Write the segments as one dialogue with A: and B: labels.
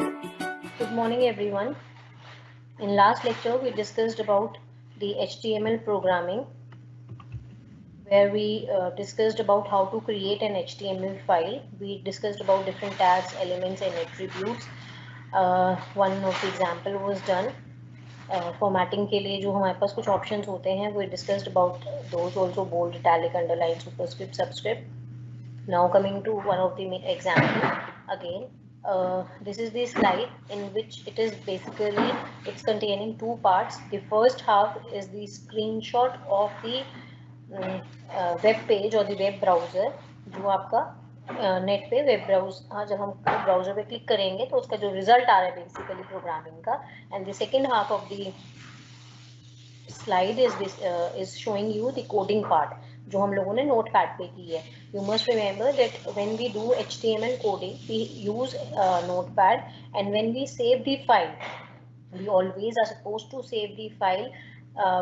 A: Good morning, everyone. In last lecture, we discussed about the HTML programming, where we discussed about how to create an HTML file. We discussed about different tags, elements, and attributes. One of the example was done. Formatting के लिए जो हमारे पास कुछ options होते हैं, we discussed about those also: bold, italic, underline, superscript, subscript. Now coming to one of the example again. This is the slide in which it is basically it's containing two parts. The first half is the screenshot of the web page or the web browser जो आपका net पे web browse जब हम browser पे click करेंगे तो उसका जो रिजल्ट आ रहा है बेसिकली प्रोग्रामिंग का. And the second half of the slide is this is showing you the coding part जो हम लोगों ने नोटपैड पे की है. You must remember that when we do HTML coding we use notepad, and when we save the file we always are supposed to save the file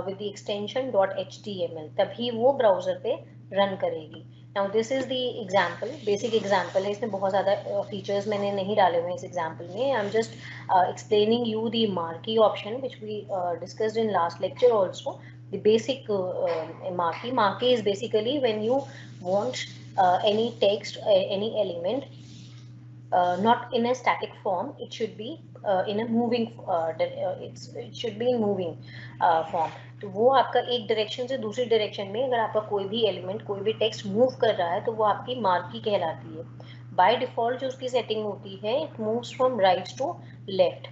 A: with the extension .html, तभी वो browser पे run करेगी. Now this is the example, basic example है, इसमें बहुत ज़्यादा features मैंने नहीं डाले हुए हैं इस example में. I'm just explaining you the marquee option which we discussed in last lecture also. The basic marquee is basically when you want any text, any element, not in a static form, it should be in a moving it should be in moving form. तो वो आपका एक direction से दूसरी direction में अगर आपका कोई भी एलिमेंट कोई भी टेक्स्ट मूव कर रहा है तो वो आपकी मार्की कहलाती है. बाय डिफॉल्ट जो उसकी सेटिंग होती है, it moves from right to left.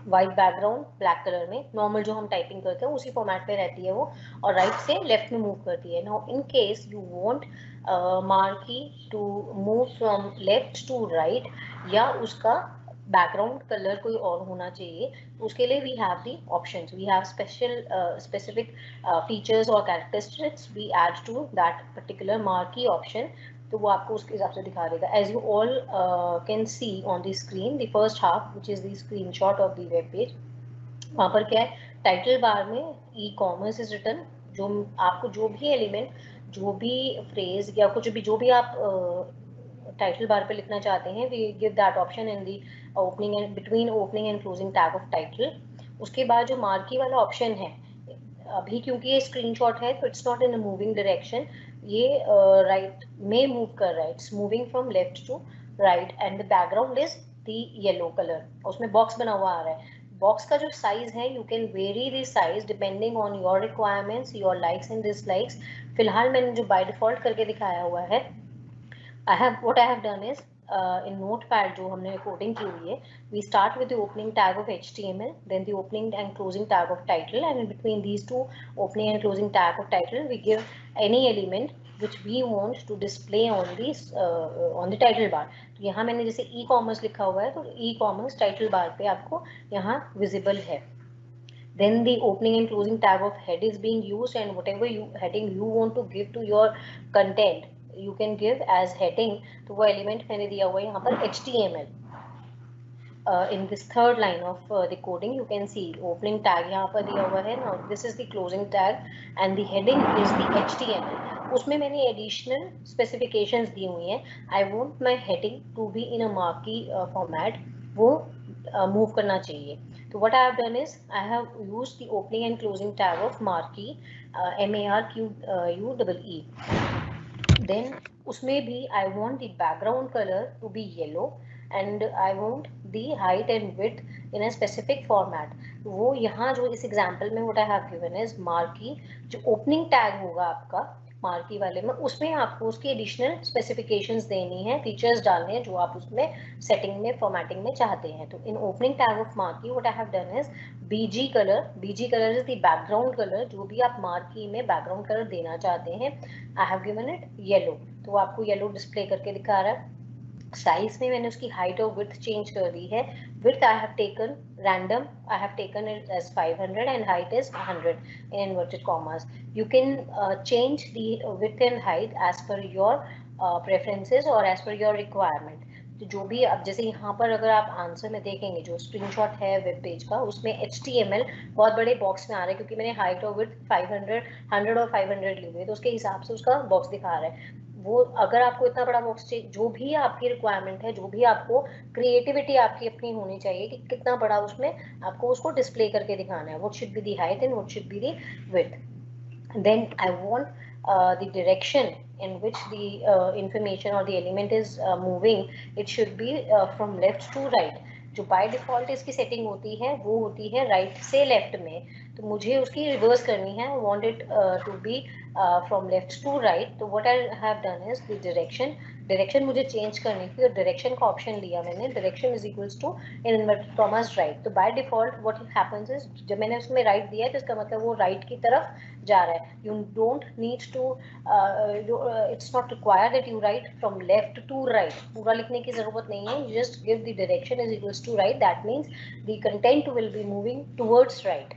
A: White background black colour में नॉर्मल जो हम टाइपिंग करते हैं उसी फॉर्मेट पे रहती है वो, और राइट से लेफ्ट में मूव करती है. Now in case you want marquee to move from left to right या उसका बैकग्राउंड कलर कोई और होना चाहिए, तो उसके लिए we have the options. We have specific features और characteristics we add to that particular marquee option. तो वो आपको उसके हिसाब से दिखा देगा. As you all can see on the screen the first half which is the screenshot of the web page. वहाँ पर क्या है, टाइटल बार में ई कॉमर्स इज रिटन. जो आपको जो भी एलिमेंट, जो भी फ्रेज या कुछ भी जो भी आप टाइटल बार पे लिखना चाहते हैं, we give that option in the opening and between opening and closing tag of title. उसके बाद जो मार्की वाला ऑप्शन है, अभी क्योंकि ये स्क्रीनशॉट है तो it's not in a moving direction, ये राइट में मूव कर रहा है. It's moving from left to right and the background is the yellow colour. उसमें बॉक्स बना हुआ आ रहा है. बॉक्स का जो साइज है, you can very the size depending on your requirements, your likes and dislikes. फिलहाल मैंने जो बाय डिफॉल्ट करके दिखाया हुआ है, I have done is in Notepad जो हमने कोडिंग की हुई है, we start with the opening tag of HTML, then the opening and closing tag of title, and in between these two opening and closing tag of title, we give any element which we want to display on the title bar. तो यहाँ मैंने जैसे e-commerce लिखा हुआ है, तो e-commerce title bar पे आपको यहाँ visible है. Then the opening and closing tag of head is being used, and whatever heading you want to give to your content you can give as heading. तो वो element मैंने दिया हुआ है यहाँ पर HTML. In this third line of the coding you can see opening tag यहाँ पर दिया हुआ है. Now this is the closing tag and the heading is the HTML. उसमें मैंने additional specifications दी हुई हैं. I want my heading to be in a marquee format, वो move करना चाहिए. So what I have done is I have used the opening and closing tag of marquee, MARQUEE. Then उसमें भी I want the background color to be yellow and I want the height and width in a specific format. वो यहाँ जो इस example में what I have given is marquee, जो opening tag होगा आपका मार्की वाले में, उसमें आपको उसकी एडिशनल स्पेसिफिकेशंस देनी है, फीचर्स डालने हैं जो आप उसमें सेटिंग में फॉर्मेटिंग में चाहते हैं. तो इन opening tag of marquee what I have done is BG colour is the background colour. जो भी आप मार्की में बैकग्राउंड कलर देना चाहते हैं, I have given it yellow. तो आपको येलो डिस्प्ले करके दिखा रहा है. साइज में मैंने उसकी हाइट और विड्थ चेंज कर दी है. Width I have taken random, I have taken it as 500 and height is 100 in inverted commas. You can change the width and height as per your preferences or as per your requirement. तो जो भी अब जैसे यहाँ पर अगर आप answer में देखेंगे जो स्क्रीनशॉट है वेब पेज का, उसमें HTML बहुत बड़े बॉक्स में आ रहा है क्योंकि मैंने हाइट और विड्थ 500 100 और 500 ली हुई है, तो उसके हिसाब से उसका बॉक्स दिखा रहा है. वो अगर आपको इतना बड़ा बॉक्स चाहिए, जो भी आपकी रिक्वायरमेंट है, जो भी आपको क्रिएटिविटी आपकी अपनी होनी चाहिए कि कितना बड़ा उसमें आपको उसको डिस्प्ले करके दिखाना है, what should be the height and what should be the width. Then I want the direction in which the information or the element is moving, it should be from left to right। जो by default इसकी setting होती है वो होती है right से left में, तो मुझे उसकी रिवर्स करनी है, want it to be from left to right. तो what I have done is the direction मुझे चेंज करनी थी, और डायरेक्शन का ऑप्शन लिया मैंने, direction is equals to in inverted commas right. तो by default what happens is, जब मैंने उसमें राइट दिया है तो इसका मतलब वो राइट की तरफ जा रहा है। You don't need to, it's not required that you write from left to right, पूरा लिखने की जरूरत नहीं है, you just give the direction is equals to right, that means the content will be moving towards right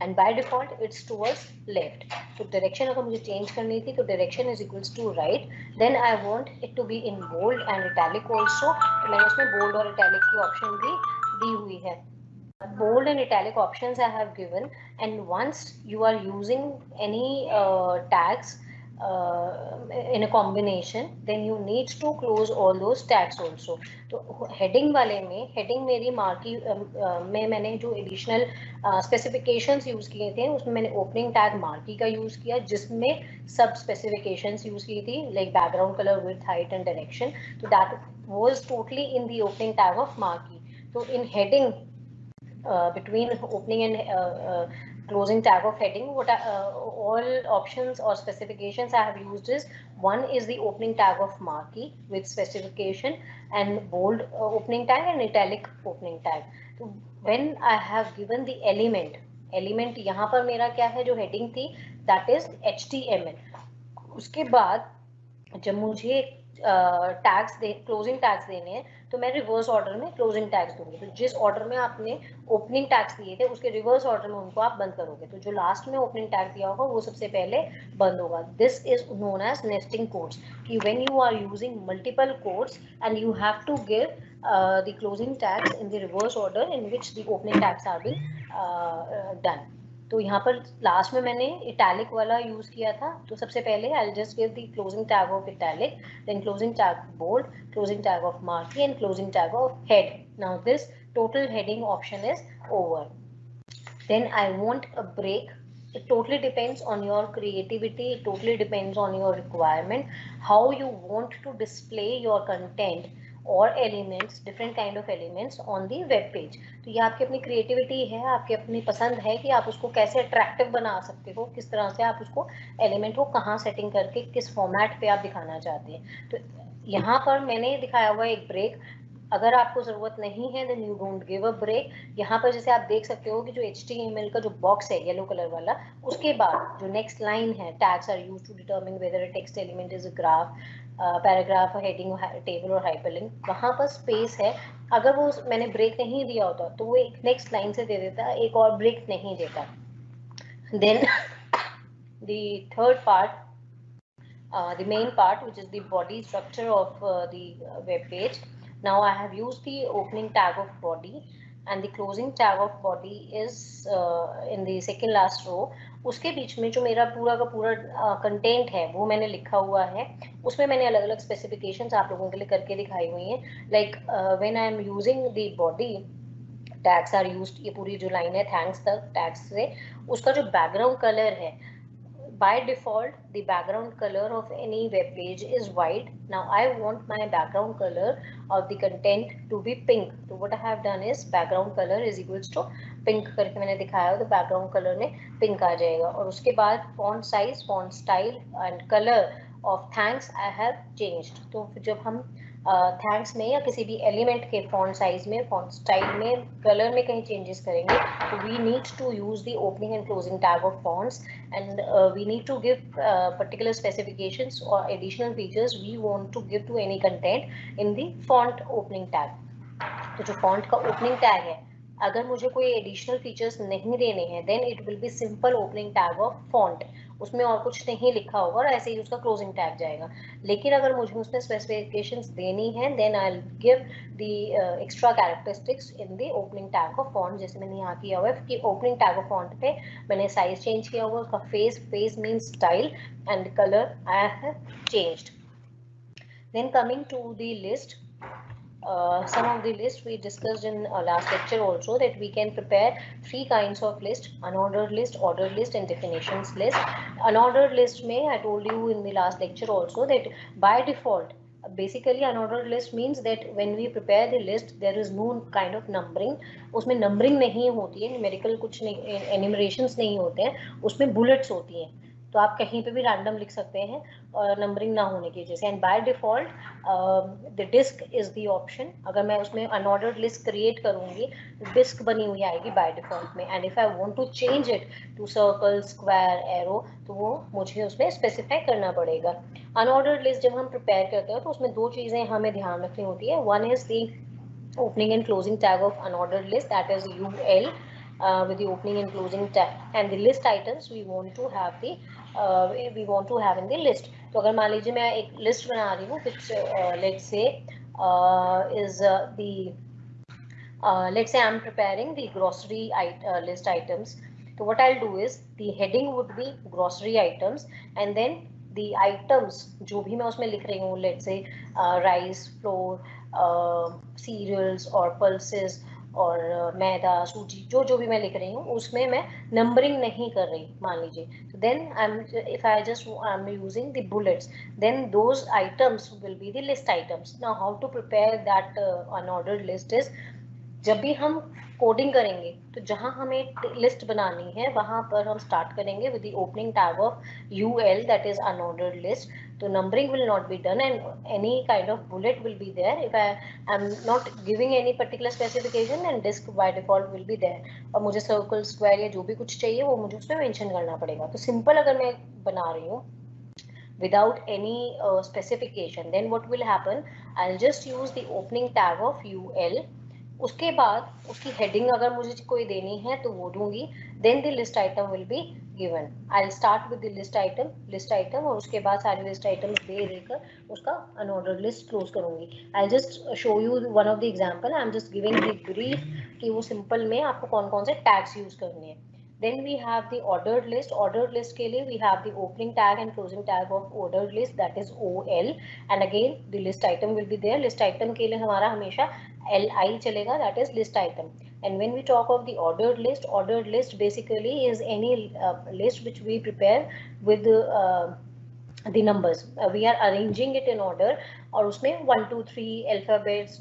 A: and by default it's towards left। तो direction अगर मुझे change करनी थी तो direction is equals to right। then I want it to be in bold and italic also, तो मैंने उसमें bold और italic की option भी दी हुई है। bold and italic options I have given, and once you are using any tags in a combination, then you need to close all those tags also। तो heading वाले में, heading मेरी marquee में मैंने जो एडिशनल स्पेसिफिकेशंस यूज किए थे उसमें मैंने ओपनिंग टैग मार्की का यूज किया, जिसमें सब स्पेसिफिकेशंस यूज की थी like background colour, width, height and direction. तो that was totally in the opening tag of marquee. तो in heading between opening and closing tag of heading, what all options or specifications I have used is, one is the opening tag of marquee with specification and bold opening tag and italic opening tag। तो when I have given the element यहाँ पर मेरा क्या है, जो heading थी that is HTML। उसके बाद जब मुझे टैग्स क्लोजिंग टैग्स देने हैं तो मैं रिवर्स ऑर्डर में क्लोजिंग टैग्स दूंगी। तो जिस ऑर्डर में आपने ओपनिंग टैग्स दिए थे उसके रिवर्स ऑर्डर में उनको आप बंद करोगे, तो जो लास्ट में ओपनिंग टैग दिया होगा वो सबसे पहले बंद होगा। This is known as nesting codes, कि when you are using multiple codes and you have to give the closing tags in the reverse order in which the opening tags are being done. तो यहाँ पर last में मैंने italic वाला use किया था। तो सबसे पहले I just give the closing tag of italic, then closing tag bold, closing tag of marquee and closing tag of head. Now this total heading option is over। then I want a break। it totally depends on your creativity, it totally depends on your requirement, how you want to display your content और elements, different kind of elements on the web page. तो ये आपकी अपनी creativity है, आपकी अपनी पसंद है कि आप उसको कैसे अट्रैक्टिव बना सकते हो, किस तरह से आप उसको एलिमेंट को कहाँ सेटिंग करके किस फॉर्मेट पे आप दिखाना चाहते हैं। तो यहाँ पर मैंने दिखाया हुआ एक ब्रेक, अगर आपको जरूरत नहीं है then you don't give a break. यहाँ पर जैसे आप देख सकते हो कि जो HTML का जो बॉक्स है येलो कलर वाला, उसके बाद जो नेक्स्ट लाइन है, tags are used to determine whether a text element is a graph, paragraph, heading, table और हाइपरलिंक, वहाँ पर स्पेस है। अगर वो मैंने ब्रेक नहीं दिया होता तो वो एक नेक्स्ट लाइन से दे देता, एक और ब्रेक नहीं देता। Then the third part, the main part, which is the body structure of the web page। now I have used the opening tag of body and the closing tag of body is in the second last row। उसके बीच में जो मेरा पूरा का पूरा content है वो मैंने लिखा हुआ है, उसमें मैंने अलग अलग स्पेसिफिकेशंस आप लोगों के लिए करके दिखाई हुई हैं। Like when I am using the body tags are used, ये पूरी जो लाइन है थैंक्स तक टैग्स से, उसका जो बैकग्राउंड कलर है, by default the background color of any web page is white। now I want my background color of the content to be pink। तो what I have done is background color is equals to pink करके मैंने दिखाया, तो background color में pink आ जाएगा। और उसके बाद font size, font style and color of thanks I have changed। तो जब हम थैंक्स में या किसी भी एलिमेंट के फॉन्ट साइज में, फॉन्ट स्टाइल में, कलर में कहीं चेंजेस करेंगे तो we need to use the opening and closing tag of fonts and we need to give particular specifications और additional features we want to give to any content in the font opening tag. तो जो font का opening tag है, अगर मुझे कोई additional features नहीं देने हैं then it will be simple opening tag of font. उसमें और कुछ नहीं लिखा होगा और ऐसे ही उसका क्लोजिंग टैग जाएगा। लेकिन अगर मुझे उसमें स्पेसिफिकेशंस देनी है then I will give the extra characteristics in the opening tag of font. जैसे मैंने यहाँ किया हुआ है कि ओपनिंग टैग ऑफ फॉन्ट पे मैंने साइज चेंज किया हुआ, उसका face means style and colour I have changed. Then coming to the list, some of the list we discussed in last lecture also, that we can prepare three kinds of list: unordered list, ordered list and definitions list. Unordered list में I told you in the last lecture also that by default basically unordered list means that when we prepare the list there is no kind of numbering, उसमें numbering नहीं होती है, numerical कुछ नहीं, enumerations नहीं होते हैं, उसमें bullets होती हैं, तो आप कहीं पे भी रैंडम लिख सकते हैं नंबरिंग ना होने की वजह से। And by default the disc is the option. अगर मैं उसमें अनऑर्डर्ड लिस्ट क्रिएट करूंगी डिस्क बनी हुई आएगी बाय डिफॉल्ट में, and if I want to change it to circle, square, arrow, तो वो मुझे उसमें स्पेसिफाई करना पड़ेगा। अनऑर्डर्ड लिस्ट जब हम प्रिपेयर करते हैं तो उसमें दो चीज़ें हमें ध्यान रखनी होती है। One is the opening and closing tag of unordered list, that is UL, with the opening and closing tag, and the list items we want to have in the list. तो अगर मान लीजिए मैं एक लिस्ट बना रही हूँ which let's say is the let's say I'm preparing the grocery list items. So what I'll do is the heading would be grocery items, and then the items जो भी मैं उसमें लिख रही हूँ, let's say rice, flour, cereals और pulses और मैदा, सूजी, जो भी मैं लिख रही हूँ उसमें मैं नंबरिंग नहीं कर रही मान लीजिए, तो then if I just I'm using the bullets, then those items will be the list items. Now how to prepare that unordered list is, जब भी हम कोडिंग करेंगे तो जहां हमें लिस्ट बनानी है वहां पर हम स्टार्ट करेंगे with the opening tag of UL, that is unordered list. तो numbering will not be done and any kind of bullet will be there if I am not giving any particular specification, and disc by default will be there, और मुझे circle, square या जो भी कुछ चाहिए वो मुझे उसमें मेंशन करना पड़ेगा. तो सिंपल अगर मैं बना रही हूँ without any specification, then what will happen, I'll just use the opening tag of UL. उसके बाद उसकी हेडिंग अगर मुझे कोई देनी है तो वो दूंगी, then the list item will be given. I will start with the list item और उसके बाद सारे लिस्ट आइटम्स दे देकर उसका अनऑर्डर्ड लिस्ट क्लोज करूंगी. I will just show you one of the example. I am just giving the brief कि वो simple में आपको कौन कौन से टैग्स यूज करने हैं. Then we have the ordered list. Ordered list के लिए we have the opening tag and closing tag of ordered list, that is OL, and again the list item will be there. List item के लिए हमारा हमेशा LI चलेगा, that is list item. And when we talk of the ordered list basically is any list which we prepare with the numbers. We are arranging it in order, और उसमें 1 2 3 alphabets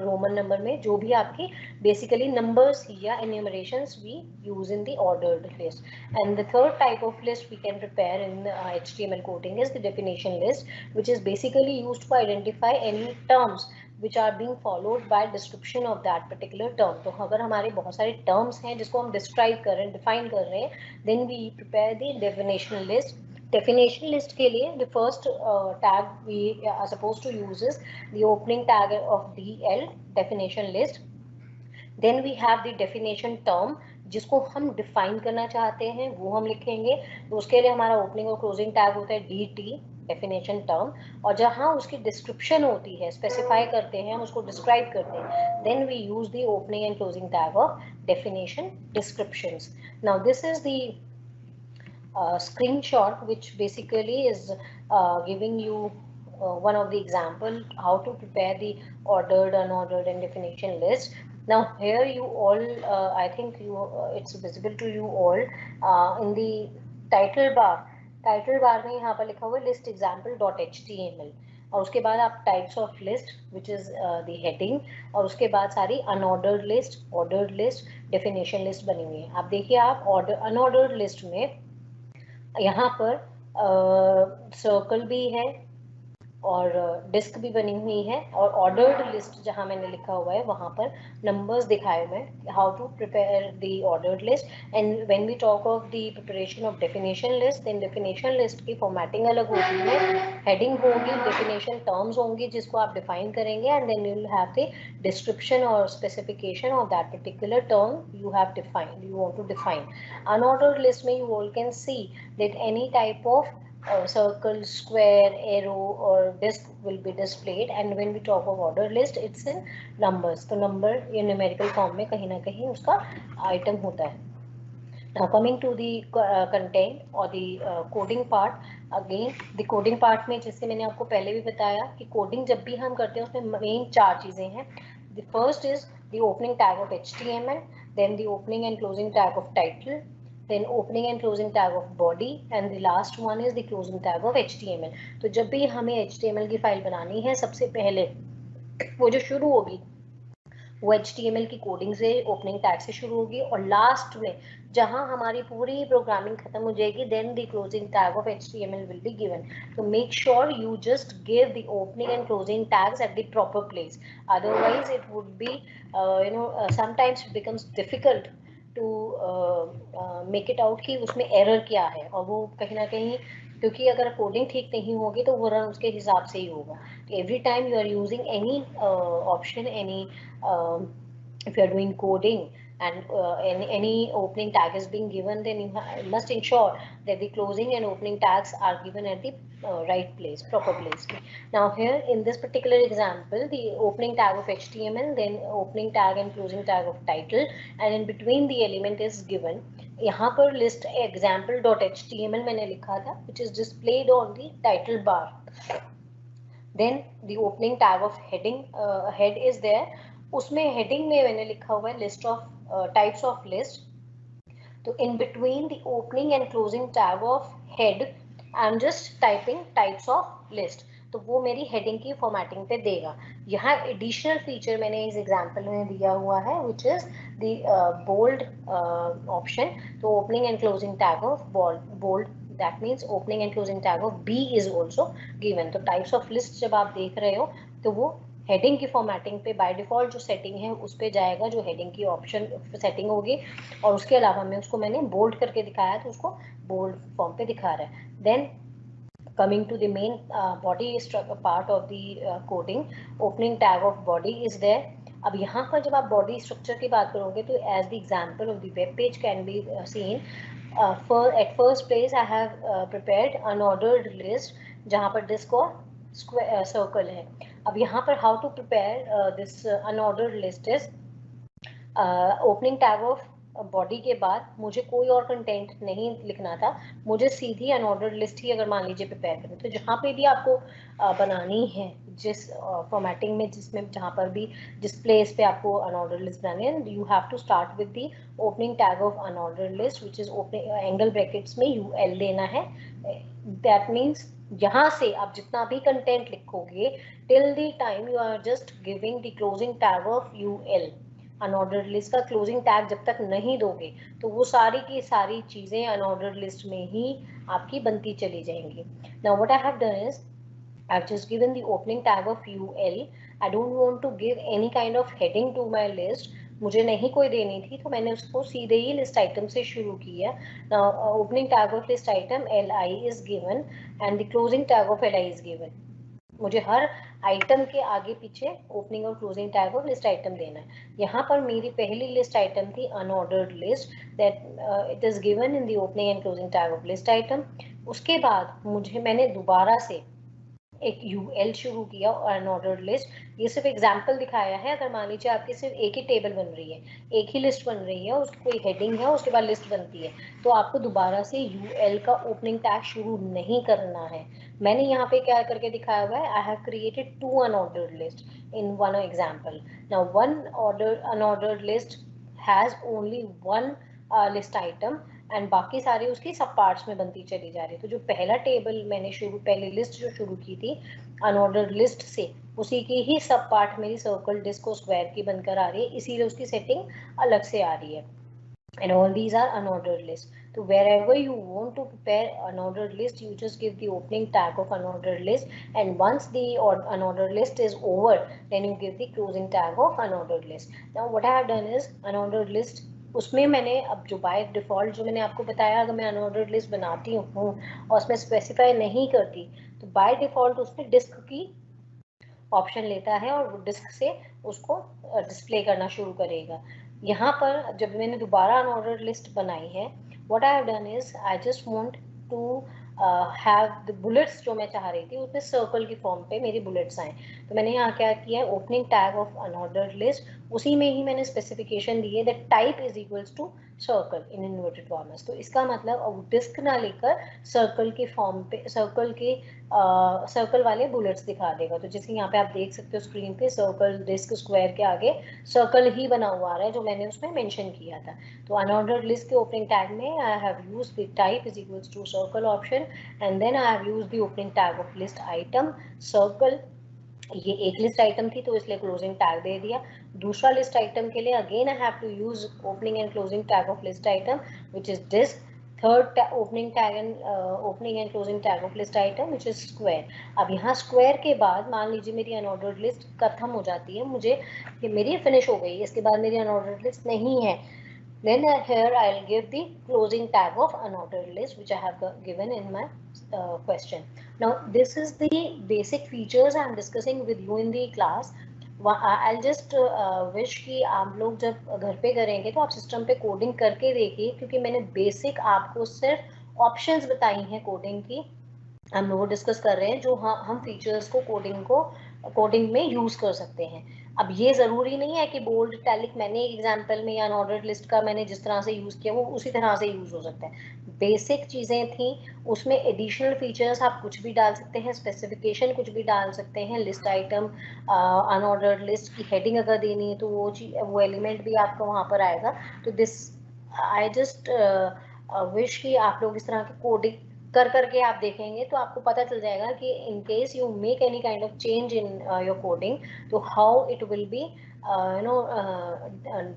A: Roman number में जो भी आपकी basically numbers या enumerations we use in the ordered list. And the third type of list we can prepare in HTML coding is the definition list, which is basically used to identify any terms which are being followed by description of that particular term. तो अगर हमारे बहुत सारे terms हैं जिसको हम describe कर रहे हैं, define कर रहे हैं, then we prepare the definition list. Definition list के लिए the first tag we are supposed to use is the opening tag of DL, definition list. Then we have the definition term, जिसको हम define करना चाहते हैं वो हम लिखेंगे, तो उसके लिए हमारा ओपनिंग और क्लोजिंग टैग होता है DT, डेफिनेशन टर्म, और जहां उसकी डिस्क्रिप्शन होती है, स्पेसिफाई करते हैं, हम उसको डिस्क्राइब करते हैं, then we use the opening and closing tag of definition descriptions. Now this is the screenshot which basically is giving you one of the example how to prepare the ordered, unordered and definition list. Now here you all I think you it's visible to you all in the title bar में यहाँ पर लिखा हुआ है list example .html, और उसके बाद आप types of list which is the heading, और उसके बाद सारी unordered list, ordered list, definition list बनी हुई है. आप देखिए आप unordered list में यहाँ पर सर्कल भी है, और डिस्क भी बनी हुई है, और ऑर्डर्ड लिस्ट जहां मैंने लिखा हुआ है वहां पर नंबर्स दिखाए हुए हैं, how to prepare the ordered list. And when we talk of the preparation of definition list, then definition list की फॉर्मेटिंग अलग होती है, हेडिंग होगी, डेफिनेशन टर्म्स होंगी जिसको आप डिफाइन करेंगे, and then you will have the description और specification of that particular term you have defined, you want to define. Unordered list में you all can see that any type of circle, square, arrow or disk will be displayed, and when we talk of order list it's in numbers, तो number ये numerical form में कहीं ना कहीं उसका item होता है। Now coming to the content or the coding part, again the coding part में जैसे मैंने आपको पहले भी बताया कि coding जब भी हम करते हैं उसमें main 4 चीजें हैं। The first is the opening tag of HTML, then the opening and closing tag of title, then opening and closing tag of body, and the last one is the closing tag of HTML। तो जब भी हमें HTML की file बनानी है सबसे पहले वो जो शुरू होगी वो HTML की कोडिंग से, ओपनिंग टैग से शुरू होगी, और लास्ट में जहां हमारी पूरी प्रोग्रामिंग खत्म हो जाएगी then the closing tag of HTML will be given. So make sure you just give the opening and closing tags at the proper place, otherwise it would be sometimes it becomes difficult to make it out कि उसमें error क्या है, और वो कहीं ना कहीं क्योंकि अगर कोडिंग ठीक नहीं होगी तो वो रन उसके हिसाब से ही होगा। Every time you are using any option, any if you are doing coding and any opening tag is being given, then you must ensure that the closing and opening tags are given at the right place, proper place. Now here in this particular example, the opening tag of HTML, then opening tag and closing tag of title, and in between the element is given. यहाँ पर list example.html मैंने लिखा था, which is displayed on the title bar. Then the opening tag of heading, head is there, उसमें heading में मैंने लिखा हुआ है list of types of list। तो in between the opening and closing tag of head I'm just typing types of list, तो वो मेरी heading की formatting पे देगा। यहाँ additional feature मैंने इस example में दिया हुआ है which is the bold option। तो opening and closing tag of bold, that means opening and closing tag of B is also given। तो types of list जब आप देख रहे हो तो वो हेडिंग की फॉर्मेटिंग पे बाय डिफॉल्ट जो सेटिंग है उस पे जाएगा, जो हेडिंग की ऑप्शन सेटिंग होगी, और उसके अलावा मैं उसको मैंने बोल्ड करके दिखाया तो उसको बोल्ड फॉर्म पे दिखा रहा है। Then coming to the main body part of the coding, opening tag of body is there। अब यहाँ पर जब आप बॉडी स्ट्रक्चर की बात करोगे तो as the example of the web page can be seen, at first place I have prepared unordered list जहाँ पर डिस्क और स्क्वायर सर्कल है। अब यहाँ पर how to prepare this unordered list is, opening tag of body के बाद मुझे कोई और कंटेंट नहीं लिखना था, मुझे सीधी अनऑर्डर्ड लिस्ट ही अगर मान लीजिए प्रिपेयर करें, तो जहाँ पे भी आपको बनानी है जिस फॉर्मेटिंग में जिसमें जहाँ पर भी जिस प्लेस पे आपको अनऑर्डर्ड लिस्ट बनानी है, you have to start with the opening tag of unordered list which is opening angle brackets में UL देना है। दैट मीन्स यहाँ से आप जितना भी कंटेंट लिखोगे till the time you are just giving the closing tag of UL। Unordered list का क्लोजिंग टैग जब तक नहीं दोगे तो वो सारी की सारी चीजें अनऑर्डर्ड लिस्ट में ही आपकी बनती चली जाएंगी। Now what I have done is I've just given the opening tag of UL. I don't want to give any kind of heading to my list. मुझे नहीं कोई देनी थी तो मैंने उसको सीधे ही लिस्ट आइटम से शुरू किया। Now opening tag of list item LI is given and the closing tag of LI is given। मुझे हर आइटम के आगे पीछे ओपनिंग और closing tag of list item देना है। यहाँ पर मेरी पहली लिस्ट आइटम थी unordered list, that it is given in the opening and closing tag of list item. उसके बाद मैंने दोबारा से एक UL शुरू किया और अनऑर्डर्ड लिस्ट। ये सिर्फ एग्जांपल दिखाया है, अगर मान लीजिए आपकी सिर्फ एक ही टेबल बन रही है, एक ही लिस्ट बन रही है, उसकी कोई हेडिंग है, उसके बाद लिस्ट बनती है, तो आपको दोबारा से UL का ओपनिंग टैग शुरू नहीं करना है। मैंने यहाँ पे क्या करके दिखाया हुआ है, I have created 2 unordered list in one example. Now one unordered list has only one list item and बाकी सारी उसकी सब पार्ट्स में बनती चली जा रही है। तो जो पहला टेबल मैंने पहली लिस्ट जो शुरू की थी अनऑर्डर्ड लिस्ट से, उसी की ही सब पार्ट मेरी सर्कल, डिस्क और स्क्वायर की बनकर आ रही है, इसीलिए उसकी सेटिंग अलग से आ रही है। And all these are unordered list. तो wherever you want to prepare unordered list, you just give the opening tag of unordered list, and once the unordered list is over, then you give the closing tag of unordered list. Now what I have done is unordered list, उसमें मैंने अब जो by default जो मैंने आपको बताया, अगर मैं अनऑर्डर्ड लिस्ट बनाती हूँ और उसमें स्पेसिफाई नहीं करती तो बाय डिफॉल्ट उसमें डिस्क की ऑप्शन लेता है और डिस्क से उसको डिस्प्ले करना शुरू करेगा। यहाँ पर जब मैंने दोबारा अनऑर्डर्ड लिस्ट बनाई है, what I have done is I just want to have the bullets जो मैं चाह रही थी उसमें सर्कल की फॉर्म पे मेरी बुलेट्स आए। तो मैंने यहाँ क्या किया, opening tag of unordered list, उसी में ही मैंने स्पेसिफिकेशन दी है that type is equals to circle in inverted commas. तो इसका मतलब अब डिस्क ना लेकर सर्कल के फॉर्म पे सर्कल के सर्कल वाले बुलेट्स दिखा देगा। तो जैसे यहाँ पे आप देख सकते हो स्क्रीन पे सर्कल डिस्क स्क्वायर के आगे सर्कल ही बना हुआ आ रहा है जो मैंने उसमें मेंशन किया था। तो अनऑर्डर्ड लिस्ट के ओपनिंग टैग में I have used the type is equals to circle option, and then I have used the opening tag of list item circle. ये एक लिस्ट आइटम थी तो इसलिए क्लोजिंग टैग दे दिया। दूसरा लिस्ट आइटम के लिए again I have to use opening and closing tag of list item which is disc. Third opening tag and closing tag of list item which is square. अब यहाँ square के बाद मान लीजिए मेरी अनऑर्डर्ड लिस्ट खत्म हो जाती है, मुझे ये मेरी फिनिश हो गई, इसके बाद मेरी अनऑर्डर्ड लिस्ट नहीं है, then here I'll give the closing tag of unordered list which I have given in my question. Now this is the basic features I'm discussing with you in the class. I'll just wish कि आप लोग जब घर पे करेंगे तो आप system पे कोडिंग करके देखिए, क्योंकि मैंने बेसिक आपको सिर्फ ऑप्शंस बताई हैं कोडिंग की, हम वो डिस्कस कर रहे हैं जो हम फीचर्स को कोडिंग में यूज कर सकते हैं। अब ये जरूरी नहीं है कि बोल्ड इटैलिक मैंने एक एग्जांपल में या अनऑर्डर्ड लिस्ट का मैंने जिस तरह से यूज किया वो उसी तरह से यूज हो सकता है। बेसिक चीजें थी, उसमें एडिशनल फीचर्स आप कुछ भी डाल सकते हैं, स्पेसिफिकेशन कुछ भी डाल सकते हैं, लिस्ट आइटम अनऑर्डर्ड लिस्ट की हेडिंग अगर देनी है तो वो एलिमेंट भी आपको वहां पर आएगा। तो दिस आई जस्ट विश कि आप लोग इस तरह की कोडिंग करके आप देखेंगे तो आपको पता चल जाएगा कि in case you make any kind of change in your coding, तो how it will be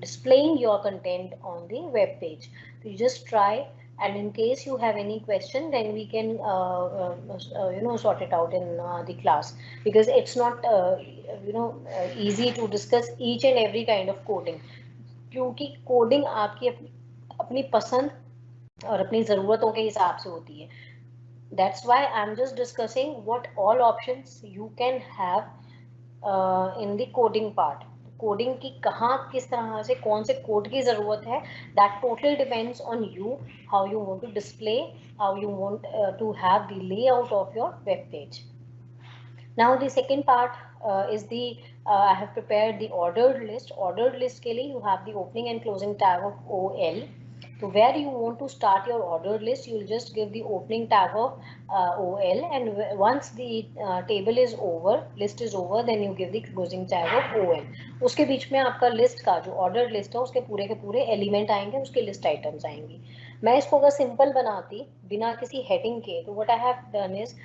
A: displaying your content on the web page. So you just try, and in case you have any question then we can sort it out in the class, because it's not easy to discuss each and every kind of coding, क्योंकि coding आपकी अपनी पसंद और अपनी ज़रूरतों के हिसाब से होती है। That's why I'm just discussing what all options you can have in the coding part. Coding की कहाँ किस तरह से कौन से कोड की ज़रूरत है, that totally depends on you, how you want to display, how you want to have the layout of your web page. Now the second part is the I have prepared the ordered list. Ordered list के लिए you have the opening and closing tag of OL. So where you want to start your ordered list, you will just give the opening tag of OL, and once the table is over, list is over, then you give the closing tag of OL. उसके बीच में आपका list का जो ordered list है उसके पूरे के पूरे एलिमेंट आएंगे, उसके लिस्ट आइटम्स आएंगी। मैं इसको अगर सिंपल बनाती बिना किसी हेडिंग के, तो what I have done is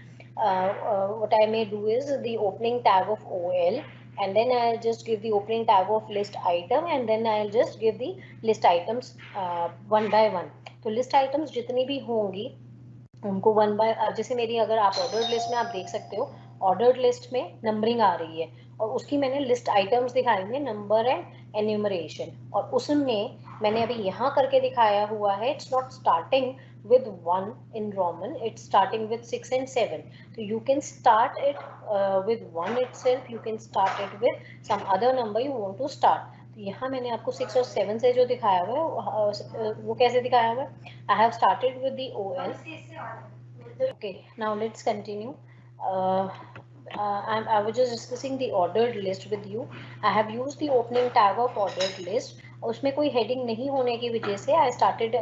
A: what I may do is the opening tag of OL, and then I'll just give the opening tag of list item, and then I'll just give the list items one by one. तो list items जितनी भी होंगी उनको one by, जैसे मेरी अगर आप ordered list में आप देख सकते हो, ऑर्डर्ड लिस्ट में नंबरिंग आ रही है और उसकी मैंने लिस्ट आइटम्स दिखाई हैं नंबर एंड एन्यूमरेशन, और उसमें मैंने अभी यहाँ करके दिखाया हुआ है it's not starting with 1 in Roman, it's starting with 6 and 7. So you can start it with 1 itself, you can start it with some other number you want to start. तो यहाँ मैंने आपको 6 और 7 से जो दिखाया हुआ है वो कैसे दिखाया हुआ है, I have started with the OL. Okay, now let's continue. I was just discussing the ordered list with you. I have used the opening tag of ordered list. उसमें कोई हेडिंग नहीं होने की वजह से I started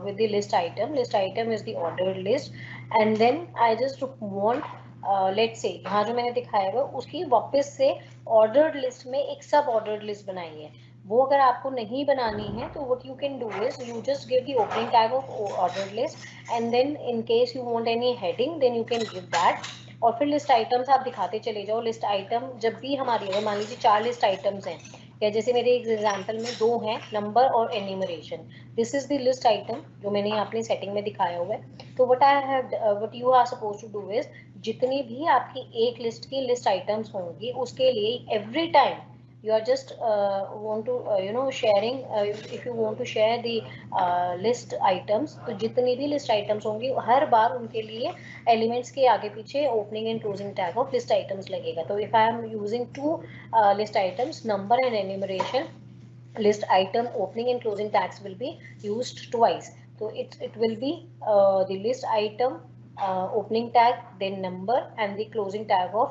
A: with the list item. List item is the ordered list, and then I just want let's say यहाँ जो मैंने दिखाया हुआ उसकी वापस से ordered list में एक सब ordered list बनाई है। वो अगर आपको नहीं बनानी है तो what you can do is you just give the opening tag of ordered list, and then in case you want any heading then you can give that. और फिर लिस्ट आइटम्स आप दिखाते चले जाओ। लिस्ट आइटम जब भी हमारी, अगर मान लीजिए 4 लिस्ट आइटम्स हैं, या जैसे मेरे एग्जाम्पल में 2 हैं, नंबर और enumeration, this is the list item जो मैंने यहाँ अपनी सेटिंग में दिखाया हुआ है। तो what you are suppose to do is, जितनी भी आपकी एक लिस्ट की लिस्ट आइटम्स होंगी उसके लिए every time you are just want to sharing, if you want to share the list items, तो जितनी भी लिस्ट आइटम्स होंगी हर बार उनके लिए एलिमेंट्स के आगे पीछे opening and closing tag of list items लगेगा। तो if I am using 2 list items, number and enumeration, list item opening and closing tags will be used twice. So it will be the list item opening tag, then number and the closing tag of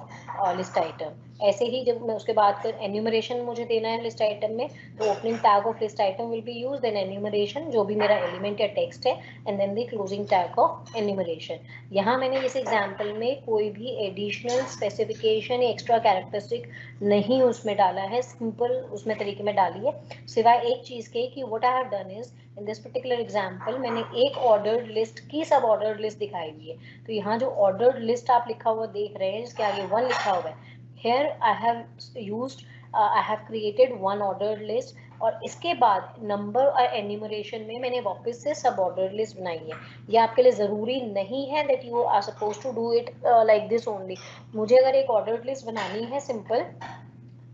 A: list item. ऐसे ही जब मैं उसके बाद कर enumeration मुझे देना है list item में, तो opening tag of list item will be use, then enumeration जो भी मेरा एलिमेंट या टेक्स्ट है, and then the closing tag of enumeration. यहाँ मैंने इस एग्जांपल में कोई भी एडिशनल स्पेसिफिकेशन या एक्स्ट्रा कैरेक्टरिस्टिक नहीं उसमें डाला है, सिंपल उसमें तरीके में डाली है, सिवाय एक चीज के कि what I have done is in this particular example मैंने एक ऑर्डर्ड लिस्ट की सब ऑर्डर्ड लिस्ट दिखाई हुई है। तो यहाँ जो ऑर्डर्ड लिस्ट आप लिखा हुआ देख रहे हैं जिसके आगे 1 लिखा हुआ है, here I have used I have created one ordered list, और इसके बाद नंबर और एन्यूमरेशन में मैंने वापस से सब ऑर्डर्ड लिस्ट बनाई है। ये आपके लिए ज़रूरी नहीं है that you are suppose to do it like this only. मुझे अगर एक ऑर्डर्ड लिस्ट बनानी है सिंपल,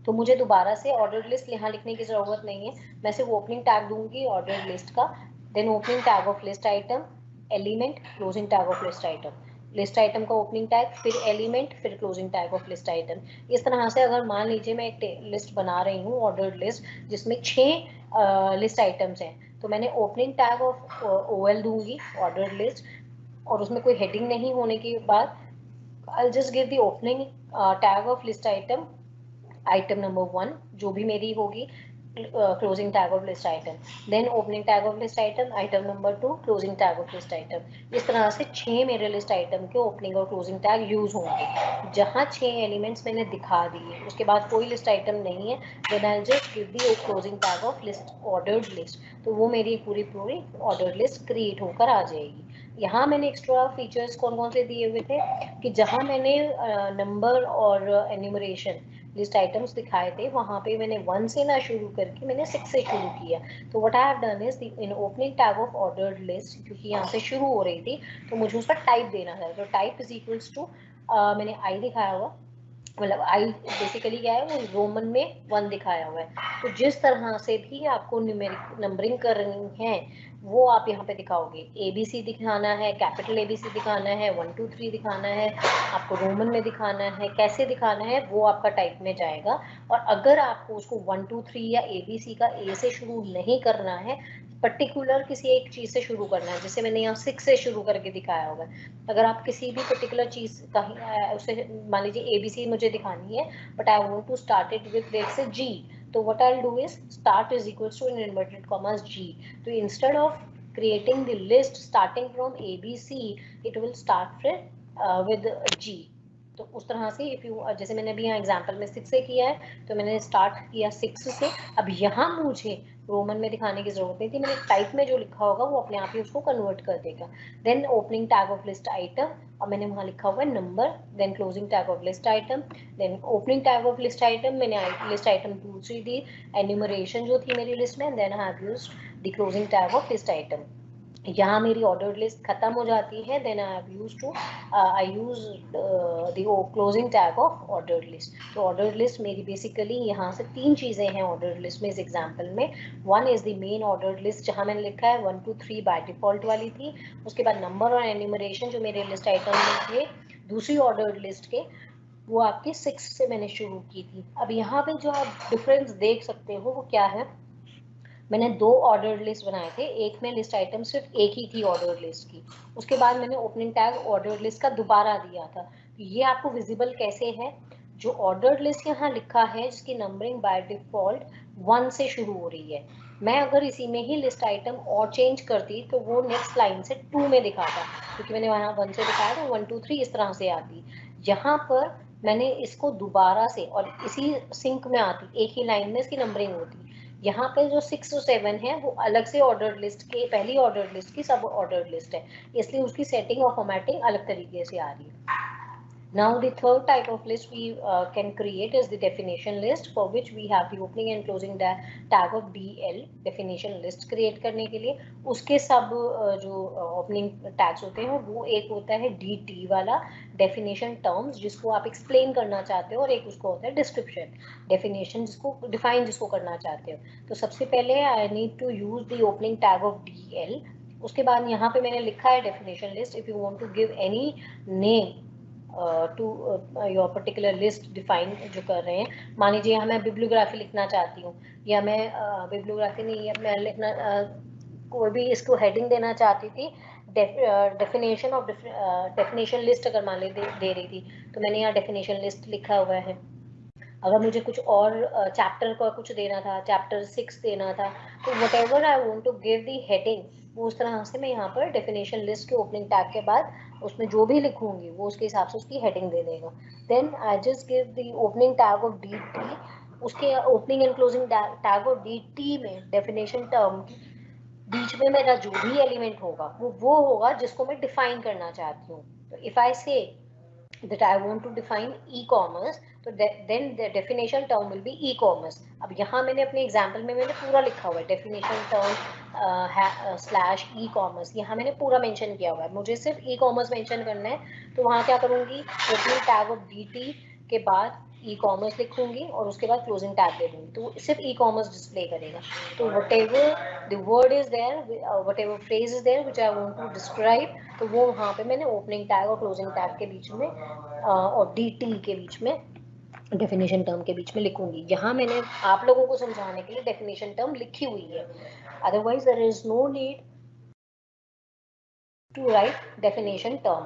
A: तो मुझे दोबारा से ऑर्डर्ड लिस्ट यहाँ लिखने की ज़रूरत नहीं है, मैं सिर्फ ओपनिंग टैग दूंगी ऑर्डर्ड लिस्ट का, then opening tag of list item, element, closing tag of list item, list item का ओपनिंग टैग, फिर एलिमेंट, फिर closing tag of list item. इस तरह से अगर मान लीजिए मैं एक लिस्ट बना रही हूँ ऑर्डर्ड लिस्ट जिसमें 6 लिस्ट आइटम्स हैं, तो मैंने ओपनिंग टैग ऑफ OL दूंगी ऑर्डर्ड लिस्ट, और उसमें कोई हेडिंग नहीं होने के बाद I'll just give the opening tag of list item number 1 जो भी मेरी होगी, closing tag of list item, then opening tag of list item number 2, closing tag of list item। इस तरह से 6 मेरे लिस्ट आइटम के ओपनिंग और क्लोजिंग टैग यूज होंगे। जहाँ 6 एलिमेंट्स मैंने दिखा दिए उसके बाद कोई लिस्ट आइटम नहीं है, then I'll just give the closing tag of list ordered list, तो वो मेरी पूरी ऑर्डर लिस्ट क्रिएट होकर आ जाएगी। यहाँ मैंने एक्स्ट्रा फीचर्स कौन कौन से दिए हुए थे कि जहाँ मैंने नंबर और एन्यूमरेशन लिस्ट आइटम्स दिखाए थे वहाँ पे मैंने 1 से ना शुरू करके मैंने 6 से शुरू किया। तो what I have done is in opening tag of ordered list, क्योंकि यहाँ से शुरू हो रही थी तो मुझे उसका टाइप देना था, तो टाइप इज इक्वल्स टू मैंने आई दिखाया हुआ, मतलब आई बेसिकली क्या है वो रोमन में 1 दिखाया हुआ है। तो जिस तरह से भी आपको न्यूमेरिक नंबरिंग करनी है वो आप यहाँ पे दिखाओगे, ABC दिखाना है, कैपिटल ABC दिखाना है, 1 2 3 दिखाना है, आपको रोमन में दिखाना है, कैसे दिखाना है वो आपका टाइप में जाएगा। और अगर आपको उसको 1 2 3 या ABC का A से शुरू नहीं करना है, पर्टिकुलर किसी एक चीज से शुरू करना है, जैसे मैंने यहाँ 6 से शुरू करके दिखाया होगा, अगर आप किसी भी पर्टिकुलर चीज का उसे मान लीजिए ABC मुझे दिखानी है but I want to start it with let's say G, तो what I will do is start is equals to in inverted commas G। तो instead of creating the list starting from ABC, it will start with G। तो उस तरह से if you, जैसे मैंने अभी यहाँ एग्जांपल में 6 से किया है तो मैंने स्टार्ट किया 6 से। अब यहाँ मुझे रोमन में दिखाने की जरूरत नहीं थी, मैंने टाइप में जो लिखा होगा वो अपने आप ही उसको कन्वर्ट कर देगा। Then opening tag of list item, और मैंने वहाँ लिखा हुआ है number, then closing tag of list item, then opening tag of list item मैंने लिस्ट आइटम दूसरी दी, एन्यूमरेशन जो थी मेरी लिस्ट में, then I have used the closing tag of list item. यहाँ मेरी ऑर्डर्ड लिस्ट खत्म हो जाती है, then I have used to I use the closing tag of ordered list. तो ऑर्डर्ड लिस्ट मेरी बेसिकली यहाँ से 3 चीज़ें हैं ऑर्डर्ड लिस्ट में इस एग्जांपल में। 1 is the main ordered list जहाँ मैंने लिखा है 1 2 3 बाय डिफॉल्ट वाली थी, उसके बाद नंबर और एन्यूमरेशन जो मेरे लिस्ट आइटम में थे दूसरी ऑर्डर्ड लिस्ट के, वो आपके 6 से मैंने शुरू की थी। अब यहाँ पे जो आप डिफरेंस देख सकते हो वो क्या है, मैंने 2 ऑर्डर्ड लिस्ट बनाए थे, एक में लिस्ट आइटम सिर्फ एक ही थी ऑर्डर्ड लिस्ट की, उसके बाद मैंने ओपनिंग टैग ऑर्डर्ड लिस्ट का दोबारा दिया था। तो ये आपको विजिबल कैसे है, जो ऑर्डर्ड लिस्ट यहाँ लिखा है जिसकी नंबरिंग बाय डिफॉल्ट 1 से शुरू हो रही है, मैं अगर इसी में ही लिस्ट आइटम और चेंज करती तो वो नेक्स्ट लाइन से 2 में दिखाता, क्योंकि मैंने वहाँ 1 से दिखाया तो 1 2 3 इस तरह से आती। यहाँ पर मैंने इसको दोबारा से और इसी सिंक में आती, एक ही लाइन में इसकी नंबरिंग होती। यहाँ पे जो 6 और 7 है वो अलग से ऑर्डर्ड लिस्ट के, पहली ऑर्डर्ड लिस्ट की सब ऑर्डर्ड लिस्ट है, इसलिए उसकी सेटिंग और फॉर्मेटिंग अलग तरीके से आ रही है। Now the third type of list we can create is the definition list, for which we have the opening and closing tag of DL. definition list create करने के लिए उसके सब जो opening tags होते हैं वो एक होता है DT वाला definition terms जिसको आप explain करना चाहते हो, और एक उसको होता है description definition जिसको define जिसको करना चाहते हो। तो सबसे पहले I need to use the opening tag of DL। उसके बाद यहाँ पे मैंने लिखा है definition list। If you want to give any name to your particular list define जो कर रहे हैं, मान लीजिए यहाँ मैं बिब्लियोग्राफी लिखना चाहती हूँ, या मैं बिब्लियोग्राफी नहीं है, मैं लिखना कोई भी इसको हेडिंग देना चाहती थी, डेफिनेशन ऑफ डेफिनेशन लिस्ट अगर मान ली दे रही थी, तो मैंने यहाँ डेफिनेशन लिस्ट लिखा हुआ है। अगर मुझे कुछ और चैप्टर का कुछ देना था, चैप्टर 6 देना था, तो whatever I want to give the heading, वो उस तरह से मैं यहाँ पर डेफिनेशन लिस्ट के ओपनिंग टैग के बाद उसमें जो भी लिखूंगी वो उसके हिसाब से उसकी हेडिंग दे देगा। Then I just give the opening tag of DT। उसके opening and closing tag of DT में डेफिनेशन टर्म बीच में मेरा जो भी एलिमेंट होगा वो होगा जिसको मैं डिफाइन करना चाहती हूँ। तो इफ आई से that I want to define e-commerce, तो then the definition term will be e-commerce। अब यहाँ मैंने अपने एग्जाम्पल में मैंने पूरा लिखा हुआ है definition term स्लैश e-commerce, यहाँ मैंने पूरा मेंशन किया हुआ है। मुझे सिर्फ e-commerce मेंशन करना है, तो वहाँ क्या करूँगी, ओपनिंग टैग ऑफ DT के बाद e-commerce लिखूंगी और उसके बाद क्लोजिंग टैग दे दूंगी, तो सिर्फ e-commerce डिस्प्ले करेगा। तो whatever the word is there, whatever phrase is there which I want to describe, तो वो वहाँ पे मैंने ओपनिंग टैग और क्लोजिंग टैग के बीच में और DT के बीच में डेफिनेशन टर्म के बीच में लिखूंगी। यहाँ मैंने आप लोगों को समझाने के लिए डेफिनेशन टर्म लिखी हुई है, otherwise there is no need to write definition term.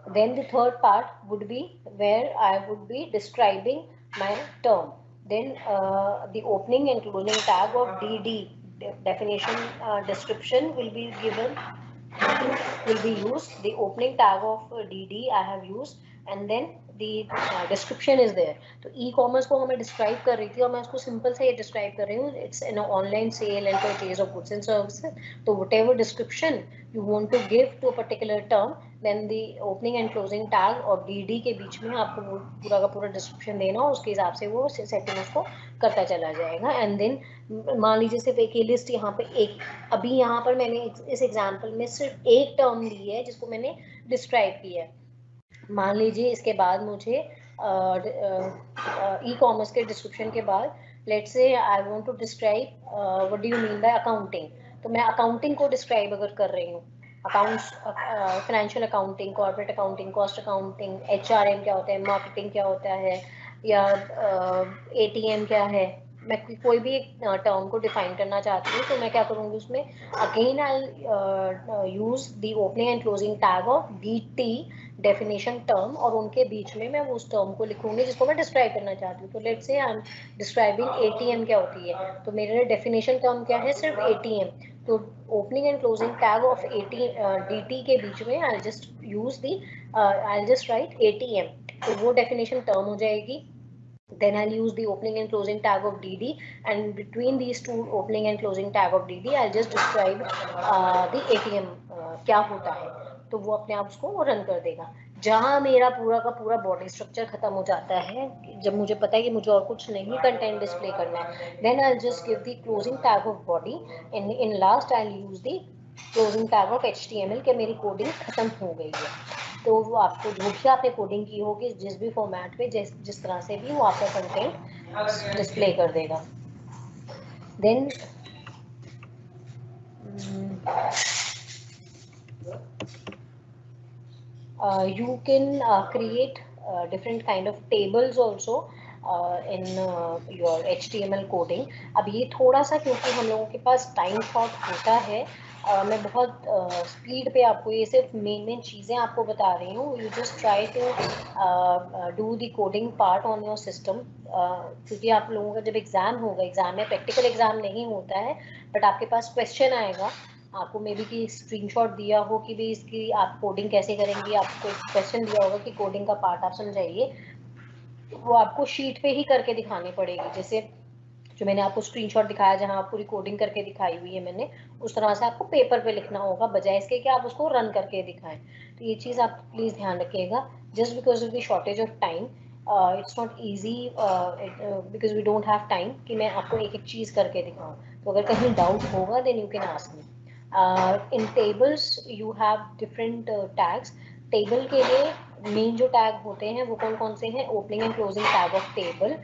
A: Then the third part would be where I would be describing my term. Then the opening and closing tag of DD, definition description, will be given, will be used. The opening tag of DD I have used, and then the description is there। तो e-commerce को हमें describe कर रही थी और मैं उसको simple से ये डिस्क्राइब कर रही हूँ, it's an online sale and purchase of goods and services. तो whatever description you want to give to a particular term, then the opening and closing tag और DD के बीच में आपको वो पूरा का पूरा डिस्क्रिप्शन देना और उसके हिसाब से वो सेटिंग उसको करता चला जाएगा। एंड देन मान लीजिए सिर्फ एक ही लिस्ट यहाँ पे एक, अभी यहाँ पर मैंने इस एग्जाम्पल में सिर्फ एक टर्म ली है जिसको मैंने डिस्क्राइब किया है। मान लीजिए इसके बाद मुझे ई-कॉमर्स के डिस्क्रिप्शन के बाद let's say I want to describe what do you mean by accounting, तो मैं अकाउंटिंग को डिस्क्राइब अगर कर रही हूँ, accounts, financial accounting, corporate accounting, cost accounting, HRM क्या होता है, मार्केटिंग क्या होता है, या ATM क्या है, मैं कोई भी एक टर्म को डिफाइन करना चाहती हूँ, तो मैं क्या करूँगी उसमें, again I use the opening and closing tag of DT definition term, और उनके बीच में मैं उस टर्म को लिखूंगी जिसको मैं डिस्क्राइब करना चाहती हूँ। तो let's say I am describing ATM क्या होती है, तो मेरे डेफिनेशन टर्म क्या है, सिर्फ ATM। तो opening and closing tag of DT के बीच में I just use the, I just right ATM, तो वो डेफिनेशन टर्म हो जाएगी। Then I'll use the opening and closing tag of DD, and between these two opening and closing tag of DD I'll just describe the ATM क्या होता है, तो वो अपने आप उसको रन कर देगा। जहाँ मेरा पूरा का पूरा बॉडी स्ट्रक्चर खत्म हो जाता है, जब मुझे पता है कि मुझे और कुछ नहीं कंटेंट डिस्प्ले करना है, then I'll just give the closing tag of body, and in last I'll use the closing tag of HTML कि मेरी कोडिंग खत्म हो गई है। तो वो आपको जो भी आपने कोडिंग की होगी जिस भी फॉर्मेट पे जिस तरह से भी, वो आपका कंटेंट डिस्प्ले कर देगा। Then you can create different kind of tables also in your HTML coding। अब ये थोड़ा सा, क्योंकि हम लोगों के पास टाइम शॉर्ट होता है, मैं बहुत स्पीड पे आपको ये सिर्फ मेन चीज़ें आपको बता रही हूँ। You just try to do the coding part on your system, क्योंकि आप लोगों का जब एग्ज़ाम होगा, एग्ज़ाम में प्रैक्टिकल एग्ज़ाम नहीं होता है, बट आपके पास क्वेश्चन आएगा, आपको मे बी कि स्क्रीनशॉट दिया हो कि भी इसकी आप कोडिंग कैसे करेंगी, आपको एक क्वेश्चन दिया होगा कि कोडिंग का पार्ट आप समझाइए, वो आपको शीट पे ही करके दिखानी पड़ेगी। जैसे जो मैंने आपको स्क्रीनशॉट दिखाया जहां आप पूरी कोडिंग करके दिखाई हुई है मैंने, उस तरह से आपको पेपर पे लिखना होगा, बजाय इसके कि आप उसको रन करके दिखाएं। तो ये चीज़ आप प्लीज़ ध्यान रखिएगा। just because of the shortage of time. It's not easy because we don't have time कि मैं आपको एक एक चीज़ करके दिखाऊं. तो अगर कहीं doubt होगा then you can ask me. In tables you have different tags. Table के लिए main जो tag होते हैं वो कौन कौन से हैं? Opening and closing tag of table.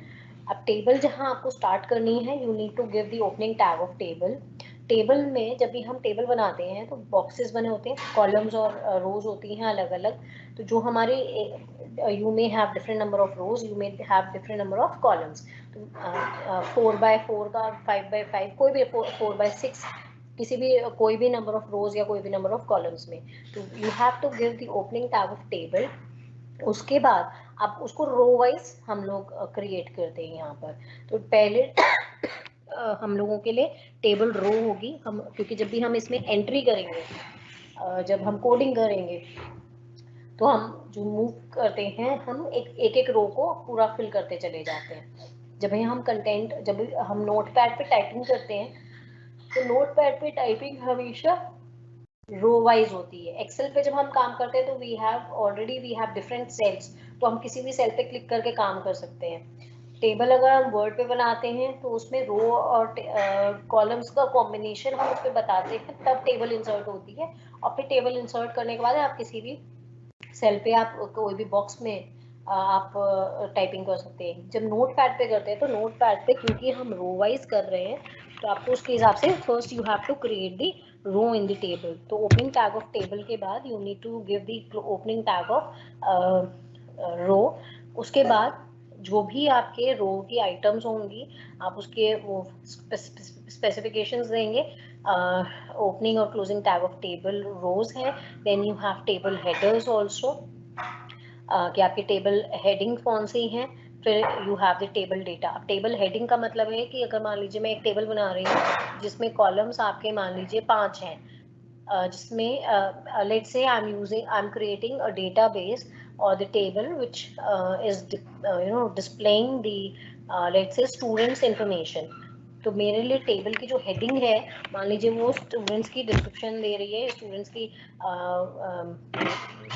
A: अब टेबल जहां आपको स्टार्ट करनी है you need to give the opening tag of table. Table में जब भी हम टेबल बनाते हैं तो बॉक्सेस बने होते हैं, कॉलम्स और रोज होती हैं अलग अलग. तो जो हमारे you may have different number of rose, you may have different number of columns. तो 4x4 का, 5x5, कोई भी 4x6, किसी भी कोई भी नंबर ऑफ रोज या कोई भी नंबर ऑफ कॉलम्स में. तो you have to give the opening tag of table. उसके बाद अब उसको रो वाइज हम लोग क्रिएट करते हैं यहाँ पर. तो पहले हम लोगों के लिए टेबल रो होगी, हम क्योंकि जब भी हम इसमें एंट्री करेंगे, जब हम कोडिंग करेंगे तो हम जो मूव करते हैं हम एक एक रो को पूरा फिल करते चले जाते हैं. जब हम कंटेंट, जब हम नोटपैड पे टाइपिंग करते हैं तो नोटपैड पे टाइपिंग हमेशा रो वाइज होती है. एक्सेल पे जब हम काम करते हैं तो वी हैव डिफरेंट सेल्स, तो हम किसी भी सेल पे क्लिक करके काम कर सकते हैं. टेबल अगर हम वर्ड पे बनाते हैं तो उसमें रो और कॉलम्स का कॉम्बिनेशन हम उस पर बताते हैं, तब टेबल इंसर्ट होती है. और फिर टेबल इंसर्ट करने के बाद आप किसी भी सेल पे, आप कोई भी बॉक्स में आप टाइपिंग कर सकते हैं. जब नोट पैड पे करते हैं तो नोट पैड पे क्योंकि हम रो वाइज कर रहे हैं तो आपको उसके हिसाब से first you have to create the row in the table. तो ओपनिंग टैग ऑफ टेबल के बाद you need to give the opening tag of row. उसके बाद जो भी आपके रो की आइटम्स होंगी आप उसके वो स्पेसिफिकेशंस देंगे. ओपनिंग और closing tag of table rows है. Then you have table headers also, कि आपकी टेबल हेडिंग कौन सी हैं. फिर you have the table data. अब टेबल हेडिंग का मतलब है कि अगर मान लीजिए मैं एक टेबल बना रही हूँ जिसमें कॉलम्स आपके मान लीजिए 5 हैं, जिसमें let's say I am creating a database or the table which is displaying the let's say students information. तो मेरे लिए टेबल की जो हेडिंग है, मान लीजिए वो स्टूडेंट्स की डिस्क्रिप्शन दे रही है, स्टूडेंट्स की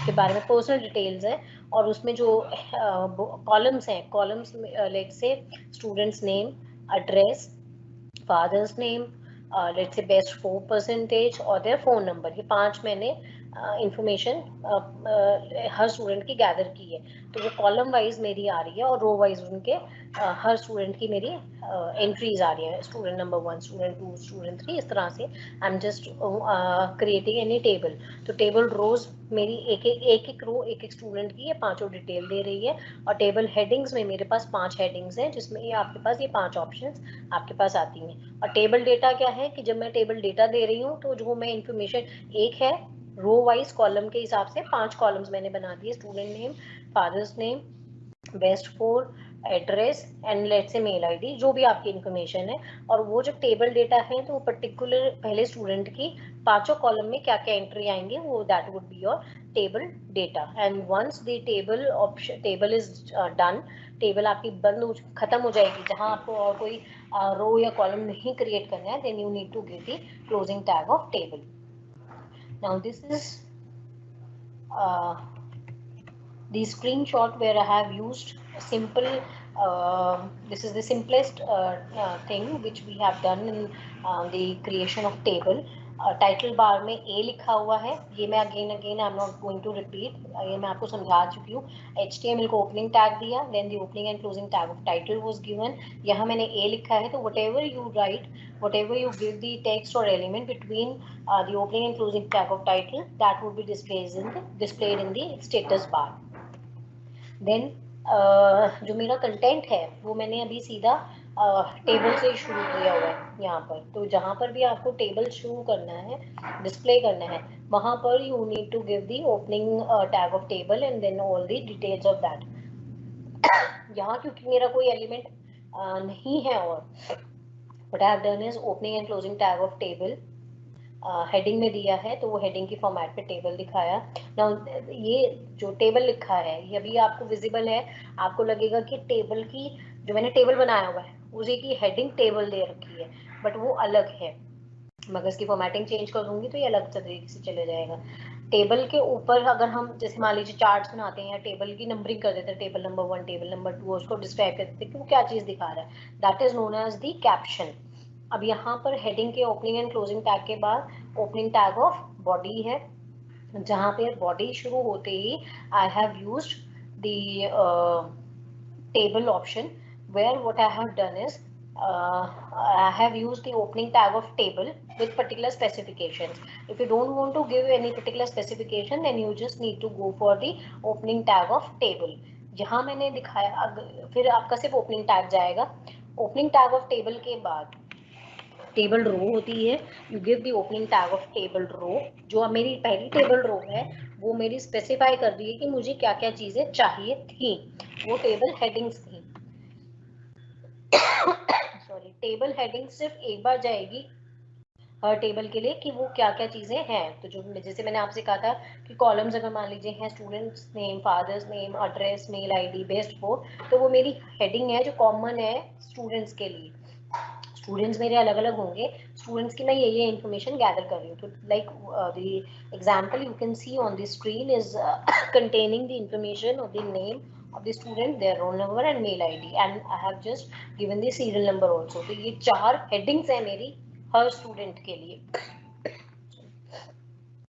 A: के बारे में पर्सनल डिटेल्स है. और उसमें जो कॉलम्स हैं, columns let's say students name, address, father's name, let's say best 4% और देयर फोन नंबर. ये 5 मैंने इंफॉर्मेशन हर स्टूडेंट की गैदर की है. तो वो कॉलम वाइज मेरी आ रही है और रो वाइज उनके हर स्टूडेंट की मेरी एंट्रीज आ रही है. स्टूडेंट नंबर 1, स्टूडेंट 2, स्टूडेंट 3, इस तरह से I am just creating any table. तो टेबल रोज मेरी एक रो एक स्टूडेंट की ये 5 डिटेल दे रही है. और टेबल हेडिंग्स में मेरे पास 5 हेडिंग्स हैं जिसमें ये आपके पास ये 5 ऑप्शंस आपके पास आती हैं. और टेबल डेटा क्या है कि जब मैं टेबल डेटा दे रही हूँ तो जो मैं इंफॉर्मेशन एक है रो वाइज कॉलम के हिसाब से 5 कॉलम्स मैंने बना दिए. Student name, father's name, best 4, address and let's say mail ID, जो भी आपकी इन्फॉर्मेशन है. और वो जो टेबल डेटा है तो वो पर्टिकुलर पहले स्टूडेंट की 5 कॉलम में क्या क्या एंट्री आएंगे वो that would be your table data. And once the table is done, table आपकी खत्म हो जाएगी. जहां आपको और कोई रो या कॉलम नहीं क्रिएट करना है, then you need to give the closing tag of table. Now this is the screenshot where I have used a simple this is the simplest thing which we have done in the creation of table. Title bar में a लिखा हुआ है, ये मैं again I am not going to repeat, ये मैं आपको समझा चुकी हूँ. HTML को ओपनिंग टैग दिया, then the opening and closing tag of title was given. यहाँ मैंने ए लिखा है, तो whatever you write, whatever you give the text or element between the opening and closing tag of title, that would be displayed in the status bar. Then जो मेरा content है वो मैंने अभी सीधा टेबल से शुरू किया हुआ है यहाँ पर. तो जहाँ पर भी आपको टेबल शुरू करना है, डिस्प्ले करना है, वहाँ पर you need to give the opening tag of table and then all the details of that. यहाँ क्योंकि मेरा कोई एलिमेंट नहीं है और what I have done is opening and closing tag of table heading में दिया है, तो वो हेडिंग की फॉर्मेट पे टेबल दिखाया. नाउ ये जो टेबल लिखा है ये अभी आपको विजिबल है. आपको लगेगा कि टेबल की जो मैंने टेबल बनाया हुआ है उसी की हेडिंग टेबल दे रखी है, बट वो अलग है. मगर इसकी फॉर्मेटिंग चेंज कर दूंगी तो ये अलग तरीके से चले जाएगा. टेबल के ऊपर अगर हम जैसे मान लीजिए चार्ट्स बनाते हैं या टेबल की नंबरिंग कर देते हैं, टेबल नंबर 1, टेबल नंबर 2, उसको डिस्क्राइब कर देते हैं कि वो क्या चीज दिखा रहा है, that is known as the caption. अब यहाँ पर हेडिंग के ओपनिंग एंड क्लोजिंग टैग के बाद ओपनिंग टैग ऑफ बॉडी है, जहाँ पे बॉडी शुरू होते ही I have used the table option, where what I have done is I have used the opening tag of table with particular specifications. If you don't want to give any particular specification, then you just need to go for the opening tag of table. यहाँ मैंने दिखाया, फिर आपका सिर्फ opening tag जाएगा। Opening tag of table के बाद table row होती है, you give the opening tag of table row. जो अब मेरी पहली टेबल रो है वो मेरी स्पेसिफाई कर रही है कि मुझे क्या क्या चीजें चाहिए थी, वो टेबल हेडिंग्स थी। सॉरी, टेबल हेडिंग सिर्फ एक बार जाएगी हर टेबल के लिए कि वो क्या क्या चीजें हैं। तो जो जैसे मैंने आपसे कहा था कि कॉलम्स अगर मान लीजिए हैं students name, father's name, address, mail ID, best for, तो वो मेरी हेडिंग है जो कॉमन है स्टूडेंट्स के लिए। स्टूडेंट्स मेरे अलग अलग होंगे, स्टूडेंट्स की मैं ये इन्फॉर्मेशन गैदर कर रही हूँ। तो like the example you can see on the screen is containing the information of the name of the student, their roll number and mail id, and I have just given the serial number also। तो ये 4 headings है मेरी हर student के लिए।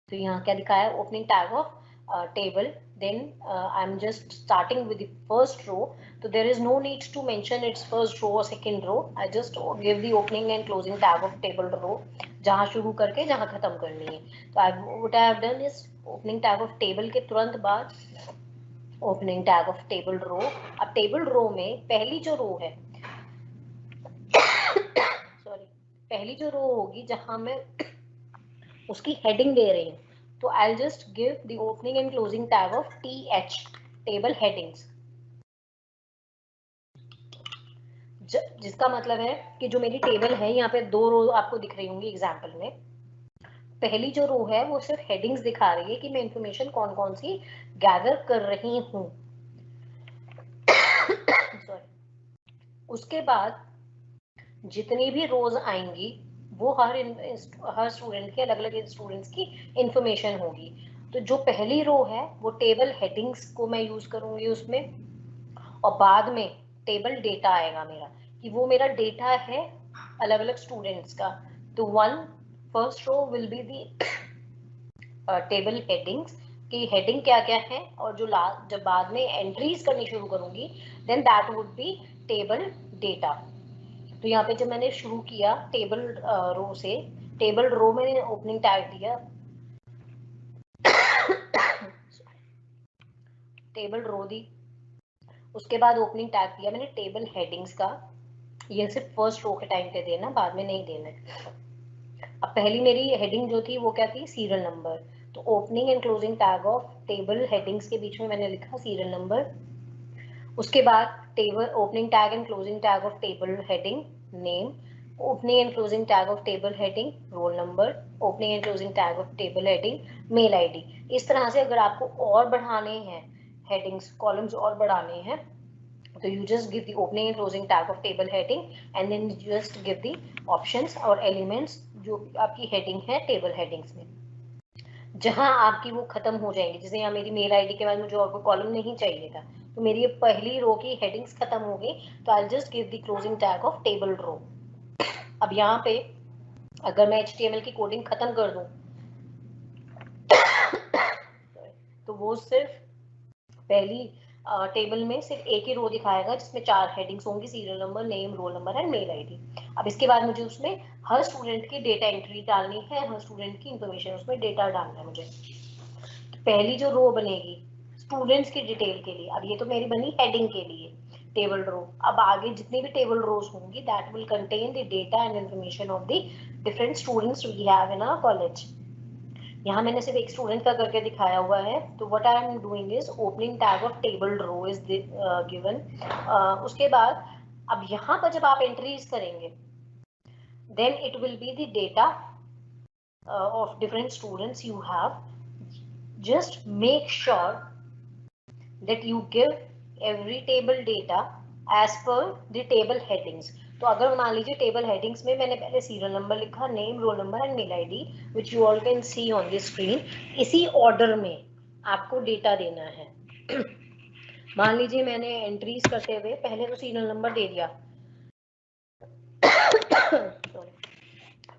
A: तो यहाँ क्या दिखाया, opening tag of table, then I'm just starting with the first row, so there is no need to mention its first row or second row, I just give the opening and closing tag of table row, जहाँ शुरू करके जहाँ खत्म करनी है। तो what I have done is opening tag of table के तुरंत बाद opening tag of table row. अब टेबल रो में पहली जो रो है सॉरी, पहली जो रो होगी जहां मैं उसकी हेडिंग दे रही हूँ, तो I just give the opening and closing tag of TH, table headings, जिसका मतलब है कि जो मेरी टेबल है, यहाँ पे 2 रो आपको दिख रही होंगी एग्जाम्पल में। पहली जो रो है वो सिर्फ हेडिंग्स दिखा रही है कि मैं इंफॉर्मेशन कौन कौन सी गैदर कर रही हूँ। सॉरी, उसके बाद जितनी भी रोज आएंगी वो हर स्टूडेंट के अलग अलग स्टूडेंट्स की इंफॉर्मेशन होगी। तो जो पहली रो है वो टेबल हेडिंग्स को मैं यूज करूंगी उसमें, और बाद में टेबल डेटा आएगा मेरा, कि वो मेरा डेटा है अलग अलग स्टूडेंट्स का। तो first row will be the table headings की हेडिंग क्या क्या है, और जो जब बाद में एंट्रीज करनी शुरू करूंगी then that would be table data. तो यहाँ पे जब मैंने शुरू किया टेबल रो से, टेबल रो में ओपनिंग टैग दिया टेबल रो दी, उसके बाद ओपनिंग टैग दिया मैंने टेबल हेडिंग्स का। ये सिर्फ फर्स्ट रो के टाइम पे देना, बाद में नहीं देना। अब पहली मेरी हेडिंग जो थी वो क्या थी, सीरियल नंबर। तो opening and closing tag of table headings के बीच में मैंने लिखा सीरियल नंबर। उसके बाद table opening tag and closing tag of table heading name, opening and closing tag of table heading roll number, opening and closing tag of table heading mail ID. इस तरह से अगर आपको और बढ़ाने हैं हेडिंग्स, कॉलम्स और बढ़ाने हैं, तो you just give the opening and closing tag of table heading and then you just give the options और elements जो आपकी heading है table headings में, जहां आपकी वो खत्म हो जाएंगी। जैसे यहाँ मेरी मेल आईडी के बाद मुझे और कोई कॉलम नहीं चाहिए था, तो मेरी ये पहली रो की हेडिंग्स खत्म हो गई, तो I just give the closing tag of table row. अब यहाँ पे अगर मैं HTML की कोडिंग खत्म कर दूं तो वो सिर्फ पहली टेबल में सिर्फ एक ही रो दिखाएगा जिसमें 4 हेडिंग्स होंगी, serial number, name, roll number and mail ID. अब इसके बाद मुझे उसमें हर स्टूडेंट की डेटा एंट्री डालनी है, हर स्टूडेंट की इंफॉर्मेशन उसमें डेटा डालना है मुझे। तो पहली जो रो बनेगी स्टूडेंट्स की डिटेल के लिए, अब ये तो मेरी बनी हेडिंग के लिए टेबल रो। अब आगे जितनी भी टेबल रोज होंगी that will contain the data and information of the different students we have in our college. यहाँ मैंने सिर्फ एक स्टूडेंट का करके दिखाया हुआ है। तो what I am doing is opening tag of table row is given. उसके बाद अब यहाँ पर जब आप एंट्रीज करेंगे then it will be the data of different students you have. Just make sure that you give every table data as per the table headings। तो अगर मान लीजिए टेबल हेडिंग्स में मैंने पहले सीरियल नंबर लिखा, name, roll number and mail ID which you all can see on the screen, इसी order में आपको डेटा देना है। मान लीजिए मैंने एंट्रीज करते हुए पहले तो सीरियल नंबर दे दिया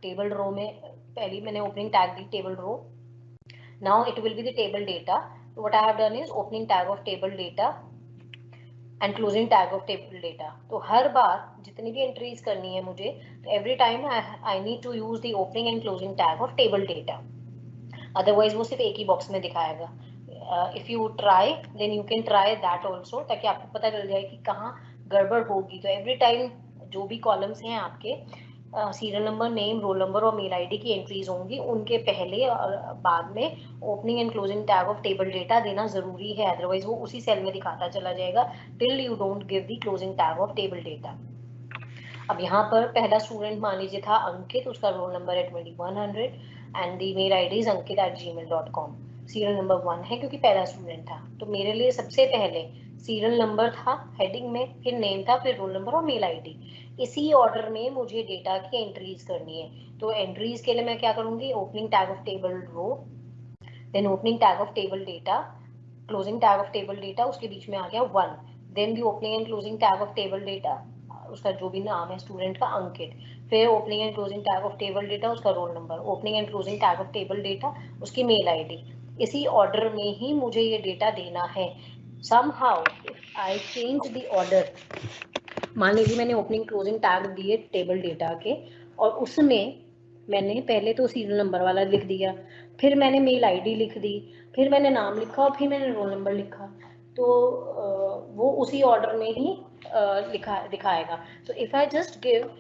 A: टेबल रो में, पहली मैंने ओपनिंग टैग दी table row. Now it will be the table data. So what I have done is opening tag of table data and closing tag of table data. तो हर बार जितनी भी entries करनी है मुझे, तो every time I need to use the opening and closing tag of table data, otherwise वो सिर्फ एक ही बॉक्स में दिखाएगा। If you try then you can try that also, ताकि आपको पता चल जाए कि कहाँ गड़बड़ होगी। तो एवरी टाइम जो भी कॉलम्स हैं आपके, serial number, name, roll number और मेल आईडी की एंट्रीज होंगी, उनके पहले और बाद में opening and closing tag of table data देना जरूरी है, अदरवाइज वो उसी सेल में दिखाता चला जाएगा till you don't give the closing tag of table data. अब यहाँ पर पहला स्टूडेंट मान लीजिए था अंकित, उसका रोल नंबर है 2100 and the mail ID is ankit@gmail.com। Serial number 1 है क्योंकि पहला स्टूडेंट था, तो मेरे लिए सबसे पहले सीरियल नंबर था हेडिंग में, फिर नेम था, फिर रोल नंबर और मेल आईडी। इसी ऑर्डर में मुझे डेटा की एंट्रीज करनी है। तो एंट्रीज के लिए मैं क्या करूंगी, opening tag of table row, then opening tag of table data, closing tag of table data, उसके बीच में आ गया 1, then the opening and closing tag of table data, उसका जो भी नाम है स्टूडेंट का अंकित, फिर opening and closing tag of table data, उसका roll number, opening and closing tag of table data, उसकी मेल आईडी। इसी ऑर्डर में ही मुझे ये डेटा देना है। somehow if I change the order, मान लीजिए मैंने ओपनिंग क्लोजिंग टैग दिए टेबल डेटा के, और उसमें मैंने पहले तो सीरियल नंबर वाला लिख दिया, फिर मैंने मेल आईडी लिख दी, फिर मैंने नाम लिखा और फिर मैंने रोल नंबर लिखा, तो वो उसी ऑर्डर में ही दिखाएगा। So if I just give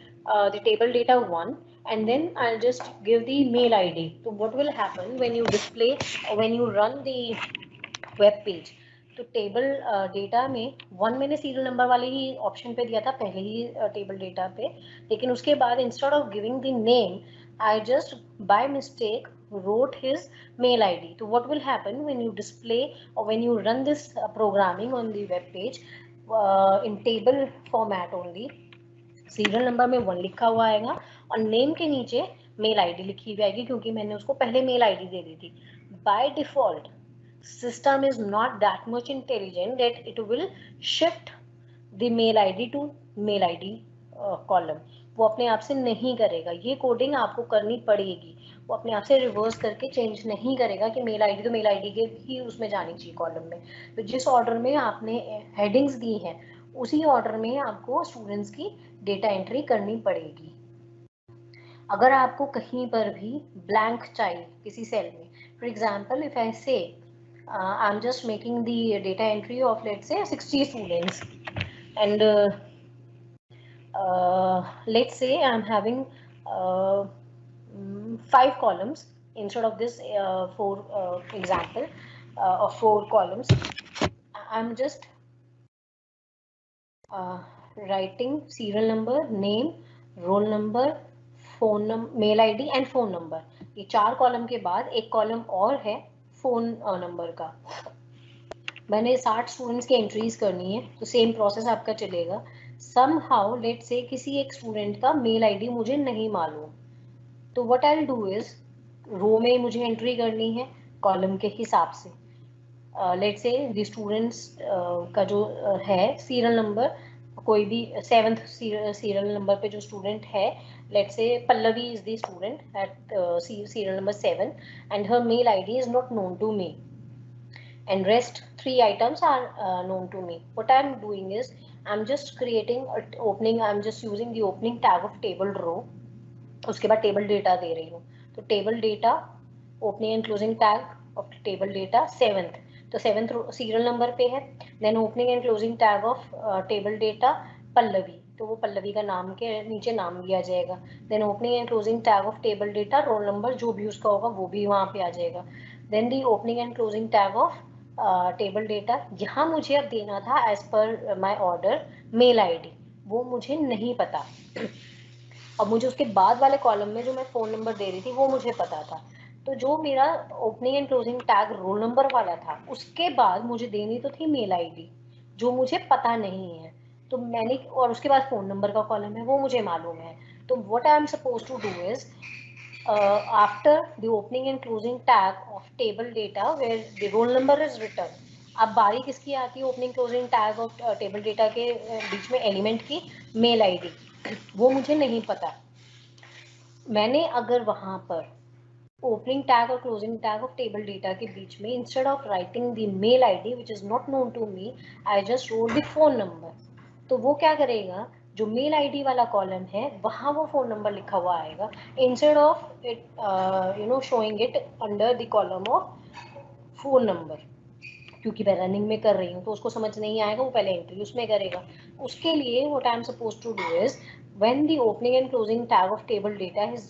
A: the table data 1 and then I'll just give the mail ID, so what will happen when you display or when you run the web page, तो table data में 1 मैंने serial number वाले ही option पे दिया था पहले ही table data पे, लेकिन उसके बाद instead of giving the name I just by mistake wrote his mail ID. So what will happen when you display or when you run this programming on the web page in table format only, serial number में 1 लिखा हुआ आएगा और name के नीचे mail ID लिखी हुई आएगी, क्योंकि मैंने उसको पहले मेल आईडी दे दी थी। By default system is not that much intelligent that it will shift the mail id to mail id column, वो अपने आप से नहीं करेगा, ये कोडिंग आपको करनी पड़ेगी। वो अपने आप से रिवर्स करके चेंज नहीं करेगा कि मेल आईडी तो मेल आईडी के ही उसमें जानी चाहिए कॉलम में। तो जिस ऑर्डर में आपने हेडिंग्स दी हैं उसी ऑर्डर में आपको स्टूडेंट्स की डेटा एंट्री करनी पड़ेगी। अगर आपको कहीं पर भी ब्लैंक चाहिए किसी सेल में, फॉर एग्जाम्पल इफ आई से I'm just making the data entry of let's say 60 students, and let's say I'm having 5 columns instead of this 4 example of 4 columns. I'm just writing serial number, name, roll number, phone number, mail ID and phone number। ये 4 column के बाद एक column और है phone number का। मैंने 60 students की entries करनी है, तो सेम प्रोसेस आपका चलेगा। समहाउ लेट से किसी एक स्टूडेंट का मेल आईडी मुझे नहीं मालूम, तो what I will do is, row में मुझे एंट्री करनी है कॉलम के हिसाब से। लेट से द स्टूडेंट्स का जो है सीरियल नंबर, कोई भी 7th सीरियल नंबर पे जो स्टूडेंट है, let's say Pallavi is the student at serial number 7 and her mail ID is not known to me and rest 3 items are known to me. What I'm doing is I'm just creating an opening, I'm just using the opening tag of table row, उसके बाद table data दे रही हूँ, तो table data opening and closing tag of table data 7th, तो 7th serial number पे है। Then opening and closing tag of table data Pallavi, तो वो पल्लवी का नाम के नीचे नाम लिया जाएगा। Then opening and closing tag of table data, roll number जो भी उसका होगा वो भी वहाँ पे आ जाएगा। Then the opening and closing tag of table data, यहाँ मुझे अब देना था as per my order mail ID, वो मुझे नहीं पता। अब मुझे उसके बाद वाले कॉलम में जो मैं फ़ोन नंबर दे रही थी वो मुझे पता था, तो जो मेरा opening and closing tag roll number वाला था उसके बाद मुझे देनी तो थी मेल आईडी, जो मुझे पता नहीं है। तो मैंने, और उसके बाद फोन नंबर का कॉलम है वो मुझे मालूम है। तो what I am suppose to do is after the opening and closing tag of table data where the roll number is written, अब बारी किसकी आती है opening closing tag of table data के बीच में एलिमेंट की? मेल आईडी, वो मुझे नहीं पता। मैंने अगर वहां पर ओपनिंग टैग और closing tag of table data के बीच में instead of writing the mail ID which is not known to me, I just wrote the phone number, तो वो क्या करेगा, जो मेल आईडी वाला कॉलम है वहां वो फोन नंबर लिखा हुआ आएगा instead of it showing it under the column of phone number. क्योंकि मैं रनिंग में कर रही हूँ तो उसको समझ नहीं आएगा, वो पहले एंट्री उसमें करेगा। उसके लिए what I am suppose to do is when the opening and closing tag of table data is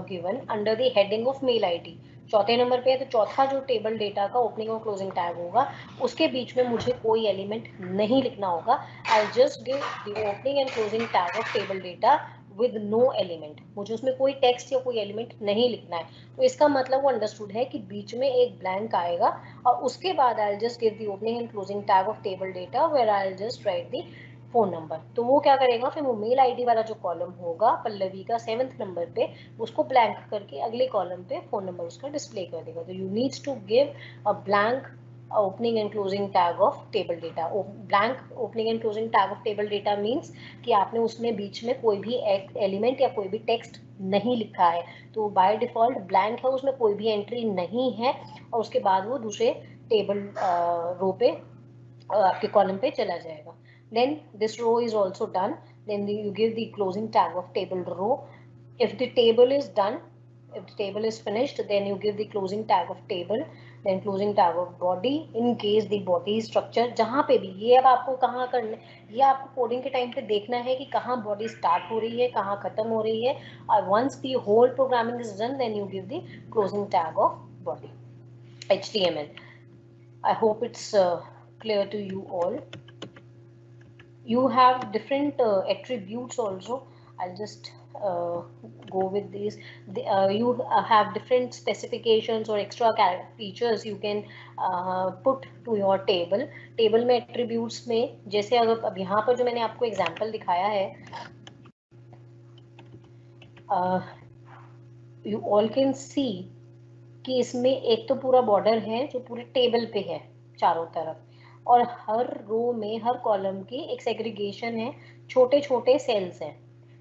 A: given under the heading of mail id, चौथे नंबर पे है तो चौथा जो टेबल डेटा का ओपनिंग और क्लोजिंग टैग होगा उसके बीच में मुझे कोई एलिमेंट नहीं लिखना होगा। I just give the opening and closing tag of table data with no element, मुझे उसमें कोई टेक्स्ट या कोई एलिमेंट नहीं लिखना है। तो इसका मतलब वो अंडरस्टूड है कि बीच में एक ब्लैंक आएगा और उसके बाद I just give the opening and closing tag of table data where I just write the phone number. तो वो क्या करेगा, फिर वो मेल आईडी वाला जो कॉलम होगा पल्लवी का 7th नंबर पे, उसको ब्लैंक करके अगले कॉलम पे फोन नंबर उसका डिस्प्ले कर देगा। तो you needs to give a blank opening and closing tag of table data. Blank opening and closing tag of table data means कि आपने उसमें बीच में कोई भी एलिमेंट या कोई भी टेक्स्ट नहीं लिखा है, तो बाय डिफॉल्ट ब्लैंक है, उसमें कोई भी एंट्री नहीं है और उसके बाद वो दूसरे टेबल रो पे आपके कॉलम पे चला जाएगा। Then this row is also done. Then you give the closing tag of table row. If the table is done, if the table is finished, then you give the closing tag of table, then closing tag of body in case the body structure, जहाँ पे भी ये अब आपको कहाँ करना, ये आपको कोडिंग के टाइम पे देखना है कि कहाँ बॉडी स्टार्ट हो रही है कहाँ खत्म हो रही है। और once the whole programming is done, then you give the closing tag of body. HTML. I hope it's clear to you all. You have different attributes also. I'll just go with these. You have different specifications or extra features you can put to your table. Table में attributes में जैसे अगर अब यहाँ पर जो मैंने आपको example दिखाया है, you all can see कि इसमें एक तो पूरा बॉर्डर है जो पूरे टेबल पे है चारों तरफ, और हर रो में हर कॉलम की एक सेग्रीगेशन है, छोटे छोटे सेल्स हैं।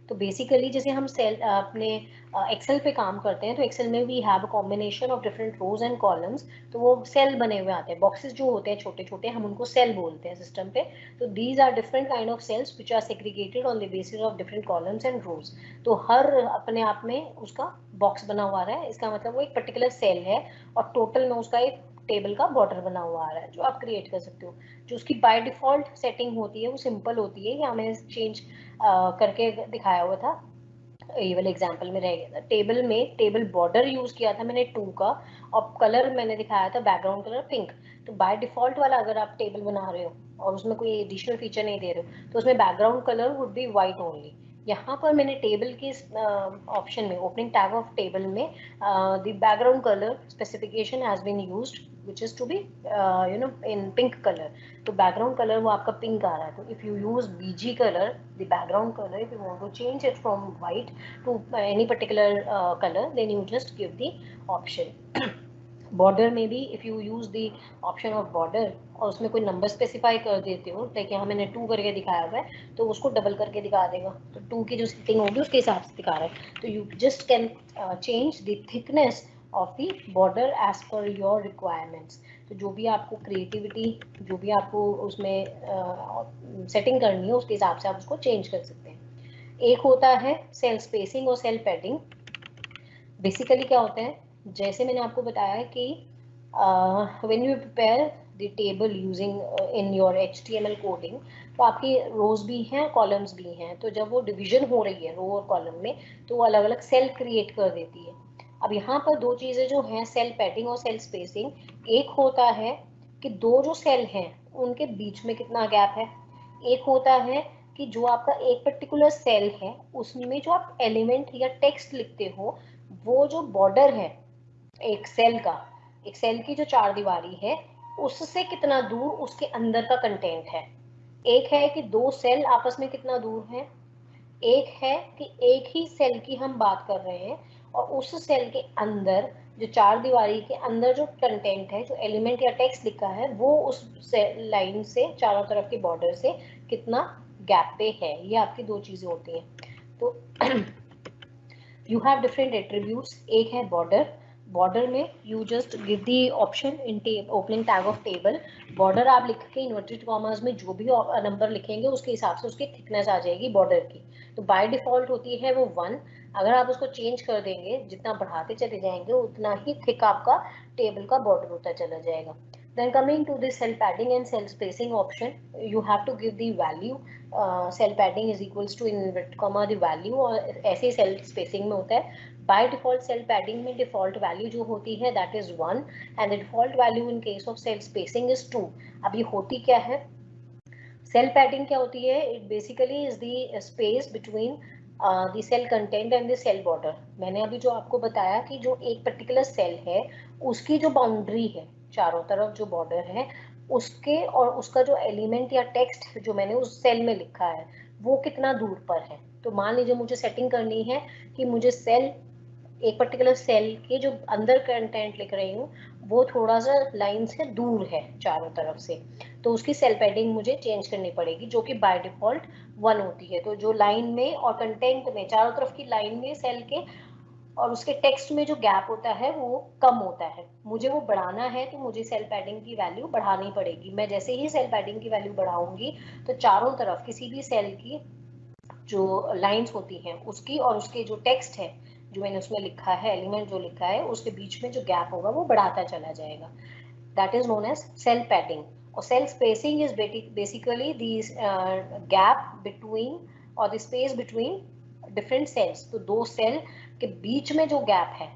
A: तो बेसिकली जैसे हम सेल अपने एक्सेल पे काम करते हैं तो एक्सेल में we have a combination of different rows and columns, तो वो सेल बने हुए आते हैं, बॉक्सेस जो होते हैं छोटे छोटे हम उनको सेल बोलते हैं सिस्टम पे। तो these are different kind of cells which are segregated on the basis of different columns and rows. तो हर अपने आप में उसका बॉक्स बना हुआ है, इसका मतलब वो एक पर्टिकुलर सेल है और टोटल में उसका एक टेबल का बॉर्डर बना हुआ आ रहा है जो आप क्रिएट कर सकते हो। जो उसकी बाय डिफॉल्ट सेटिंग होती है वो सिंपल होती है, या मैंने चेंज करके दिखाया हुआ था, ये वाले एग्जांपल में रह गया था। टेबल में टेबल बॉर्डर यूज किया था मैंने 2 का, और कलर मैंने दिखाया था बैकग्राउंड कलर पिंक। तो बाय डिफॉल्ट वाला अगर आप टेबल बना रहे हो और उसमें कोई एडिशनल फीचर नहीं दे रहे हो तो उसमें background colour would be white only. यहाँ पर मैंने टेबल के ऑप्शन में ओपनिंग टैग ऑफ टेबल में the background colour specification has been used which is to be in pink color. तो बैकग्राउंड कलर वो आपका पिंक आ रहा है। तो if you use BG colour, the background colour, if you want to change it from white to any particular colour, then you just give the option. Border में भी if you use the option of border और उसमें कोई number specify कर देते हो, like यहाँ मैंने 2 करके दिखाया हुआ है तो उसको डबल करके दिखा देगा, तो 2 की जो सेटिंग होगी उसके हिसाब से दिखा रहा है। तो you just can change the thickness of the border as per your requirements. तो जो भी आपको क्रिएटिविटी, जो भी आपको उसमें सेटिंग करनी है उसके हिसाब से आप उसको चेंज कर सकते हैं। एक होता है सेल स्पेसिंग और सेल पैडिंग। बेसिकली क्या होता है, जैसे मैंने आपको बताया कि when you prepare the table using in your HTML coding, तो आपकी रोज भी हैं कॉलम्स भी हैं, तो जब वो डिवीजन हो रही है रो और कॉलम में तो वो अलग अलग सेल क्रिएट कर देती है। अब यहाँ पर 2 चीज़ें जो हैं, सेल पैडिंग और सेल स्पेसिंग। एक होता है कि 2 जो सेल हैं उनके बीच में कितना गैप है, एक होता है कि जो आपका एक पर्टिकुलर सेल है उसमें जो आप एलिमेंट या टेक्स्ट लिखते हो वो जो बॉर्डर है एक सेल का, एक सेल की जो 4 दीवारी है उससे कितना दूर उसके अंदर का कंटेंट है। एक है कि दो सेल आपस में कितना दूर है, एक है कि एक ही सेल की हम बात कर रहे हैं और उस सेल के अंदर जो चार दीवारी के अंदर जो कंटेंट है, जो एलिमेंट या टेक्स्ट लिखा है, वो उस लाइन से चारों तरफ के बॉर्डर से कितना गैप पे है। ये आपकी दो चीजें होती हैं। तो यू हैव डिफरेंट एट्रीब्यूट्स। एक है बॉर्डर, बॉर्डर में you just give the option in opening tag of table. Border आप लिख के इन्वर्टेड कॉमर्स में जो भी नंबर लिखेंगे उसके हिसाब से उसकी थिकनेस आ जाएगी बॉर्डर की। तो बाय डिफॉल्ट होती है वो 1। अगर आप उसको चेंज कर देंगे, जितना बढ़ाते चले जाएंगे उतना ही थिक आपका टेबल का बॉर्डर होता चला जाएगा। Then coming to the cell padding and cell spacing option, you have to give the value. Cell padding is equals to in inverted comma the value, और ऐसे ही cell spacing में होता है। By default cell padding में default value जो होती है that is 1 and the default value in case of cell spacing is 2। अब ये होती क्या है? सेल पैडिंग क्या होती है? It basically is the space between the cell content and the cell border. मैंने अभी जो आपको बताया कि जो एक पर्टिकुलर सेल है उसकी जो बाउंड्री है, चारों तरफ जो बॉर्डर है उसके, और उसका जो एलिमेंट या टेक्स्ट जो मैंने उस सेल में लिखा है वो कितना दूर पर है। तो मान लीजिए मुझे सेटिंग करनी है कि मुझे सेल, एक पर्टिकुलर सेल के जो अंदर कंटेंट लिख रही हूँ वो थोड़ा सा लाइन से दूर है चारों तरफ से, तो उसकी सेल पैडिंग मुझे चेंज करनी पड़ेगी जो कि बाय डिफॉल्ट 1 होती है। तो जो लाइन में और कंटेंट में, चारों तरफ की लाइन में सेल के और उसके टेक्स्ट में जो गैप होता है वो कम होता है, मुझे वो बढ़ाना है तो मुझे सेल पैडिंग की वैल्यू बढ़ानी पड़ेगी। मैं जैसे ही सेल पैडिंग की वैल्यू बढ़ाऊंगी तो चारों तरफ किसी भी सेल की जो लाइंस होती हैं उसकी और उसके जो टेक्स्ट है जो मैंने उसमें लिखा है, एलिमेंट जो लिखा है उसके बीच में जो गैप होगा वो बढ़ाता चला जाएगा। That is known as cell padding. और cell spacing is basically the gap between और the space between different cells. तो दो सेल के बीच में जो गैप है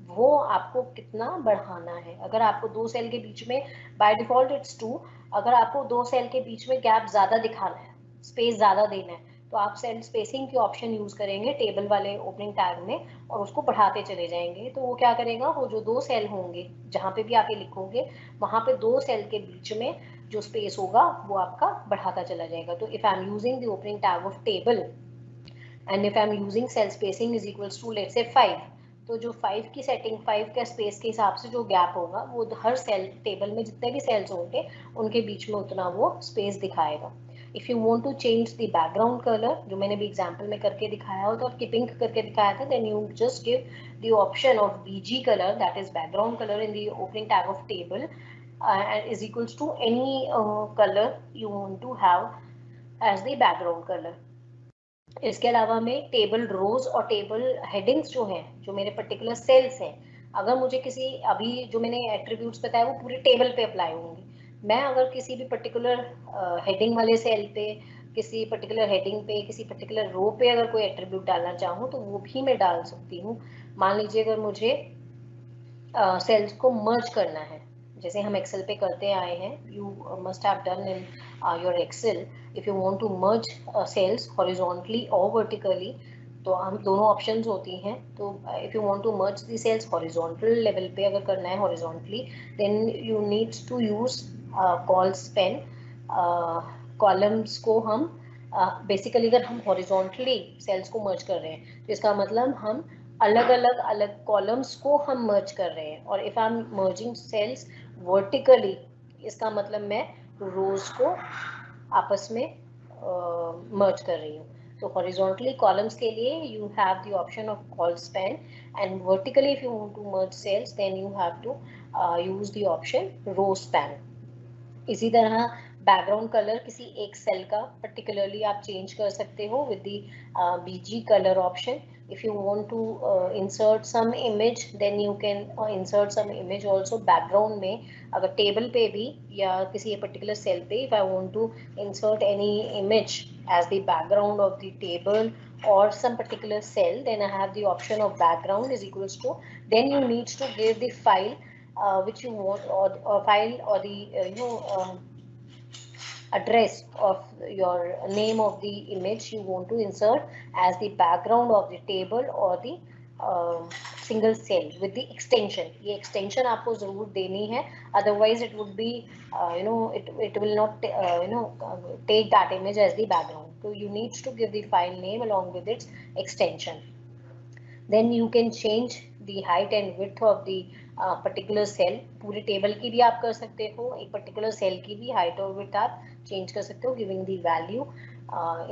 A: वो आपको कितना बढ़ाना है। अगर आपको दो सेल के बीच में, बाय डिफॉल्ट इट्स 2, अगर आपको दो सेल के बीच में गैप ज्यादा दिखाना है, स्पेस ज्यादा देना है, तो आप सेल स्पेसिंग की ऑप्शन यूज करेंगे टेबल वाले ओपनिंग टैग में और उसको बढ़ाते चले जाएंगे। तो वो क्या करेगा, वो जो दो सेल होंगे जहां पे भी आप ये लिखोगे वहां पे दो सेल के बीच में जो स्पेस होगा वो आपका बढ़ाता चला जाएगा। तो if I am using the opening tag of table and if I am using cell spacing is equals to let's say 5, तो जो 5 की सेटिंग, 5 के स्पेस के हिसाब से जो गैप होगा वो हर सेल टेबल में जितने भी सेल्स होंगे उनके बीच में उतना वो स्पेस दिखाएगा। If you want to change the background colour, जो मैंने भी एग्जांपल में करके दिखाया हो, तो आपकी पिंक करके दिखाया था, then you just give the option of BG colour, that is background colour, in the opening tag of table and is equals to any color you want to have as the background color। इसके अलावा में table रोज और table headings जो हैं, जो मेरे particular sales हैं, अगर मुझे किसी, अभी जो मैंने एट्रीब्यूट्स बताया वो पूरे टेबल पे अप्लाई होंगे। मैं अगर किसी भी पर्टिकुलर हेडिंग वाले सेल पे, किसी पर्टिकुलर हेडिंग पे, किसी पर्टिकुलर रो पे अगर कोई एट्रीब्यूट डालना चाहूँ तो वो भी मैं डाल सकती हूँ। मान लीजिए अगर मुझे सेल्स को मर्ज करना है, जैसे हम एक्सेल पे करते आए हैं, you must have done in your Excel, if you want to merge cells horizontally और वर्टिकली, तो हम दोनों ऑप्शंस होती हैं। तो if you want to merge the cells horizontal level पे अगर करना है horizontally, then you needs to use colspan. Columns को हम बेसिकली अगर हम हॉरिजॉन्टली सेल्स को मर्ज कर रहे हैं तो इसका मतलब हम अलग अलग कॉलम्स को हम मर्ज कर रहे हैं। और if I am merging cells vertically, इसका मतलब मैं रोज को आपस में मर्ज कर रही हूँ। तो हॉरिजॉन्टली कॉलम्स के लिए you have the option of colspan, and vertically if you want to merge cells then you have to use the option rowspan. इसी तरह बैकग्राउंड कलर किसी एक सेल का पर्टिकुलरली आप चेंज कर सकते हो with the BG colour option. If you want to insert some image then you can insert some image also background में, अगर टेबल पे भी या किसी पर्टिकुलर सेल पे, if I want to insert any image as the background of the table or some particular cell, then I have the option of background is equals to, then you need to give the file which you want, or file or the address of your name of the image you want to insert as the background of the table or the single cell with the extension. ये extension आपको जरूर देनी है, otherwise it would be it will not take that image as the background. So you need to give the file name along with its extension. Then you can change the height and width of the particular cell. पूरे table की भी आप कर सकते हो, एक particular cell की भी हाइट और विड्थ आप चेंज कर सकते हो, giving the value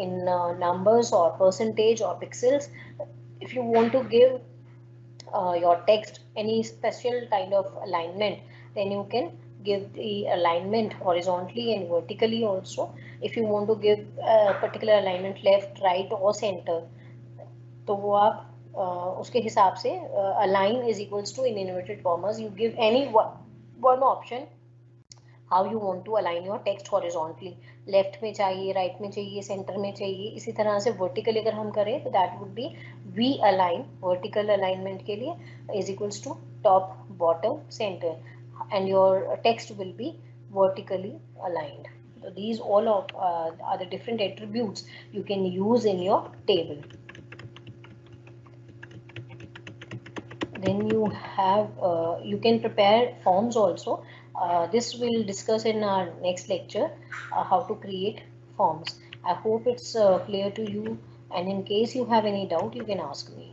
A: in numbers or percentage or pixels. If you want to give your text any special kind of alignment, then you can give the alignment horizontally and vertically also. If you want to give a particular alignment left, right or center, तो वो आप उसके हिसाब से align is equals to in inverted commas you give any one option how you want to align your text horizontally. Left में चाहिए, right में चाहिए, सेंटर में चाहिए. इसी तरह से वर्टिकली अगर हम करें तो that would be valign. Vertical alignment के लिए is equals to top, bottom, centre, and your text will be vertically aligned. So these all are the different attributes you can use in your table. Then you have you can prepare forms also. This we'll discuss in our next lecture, how to create forms. I hope it's clear to you, and in case you have any doubt you can ask me.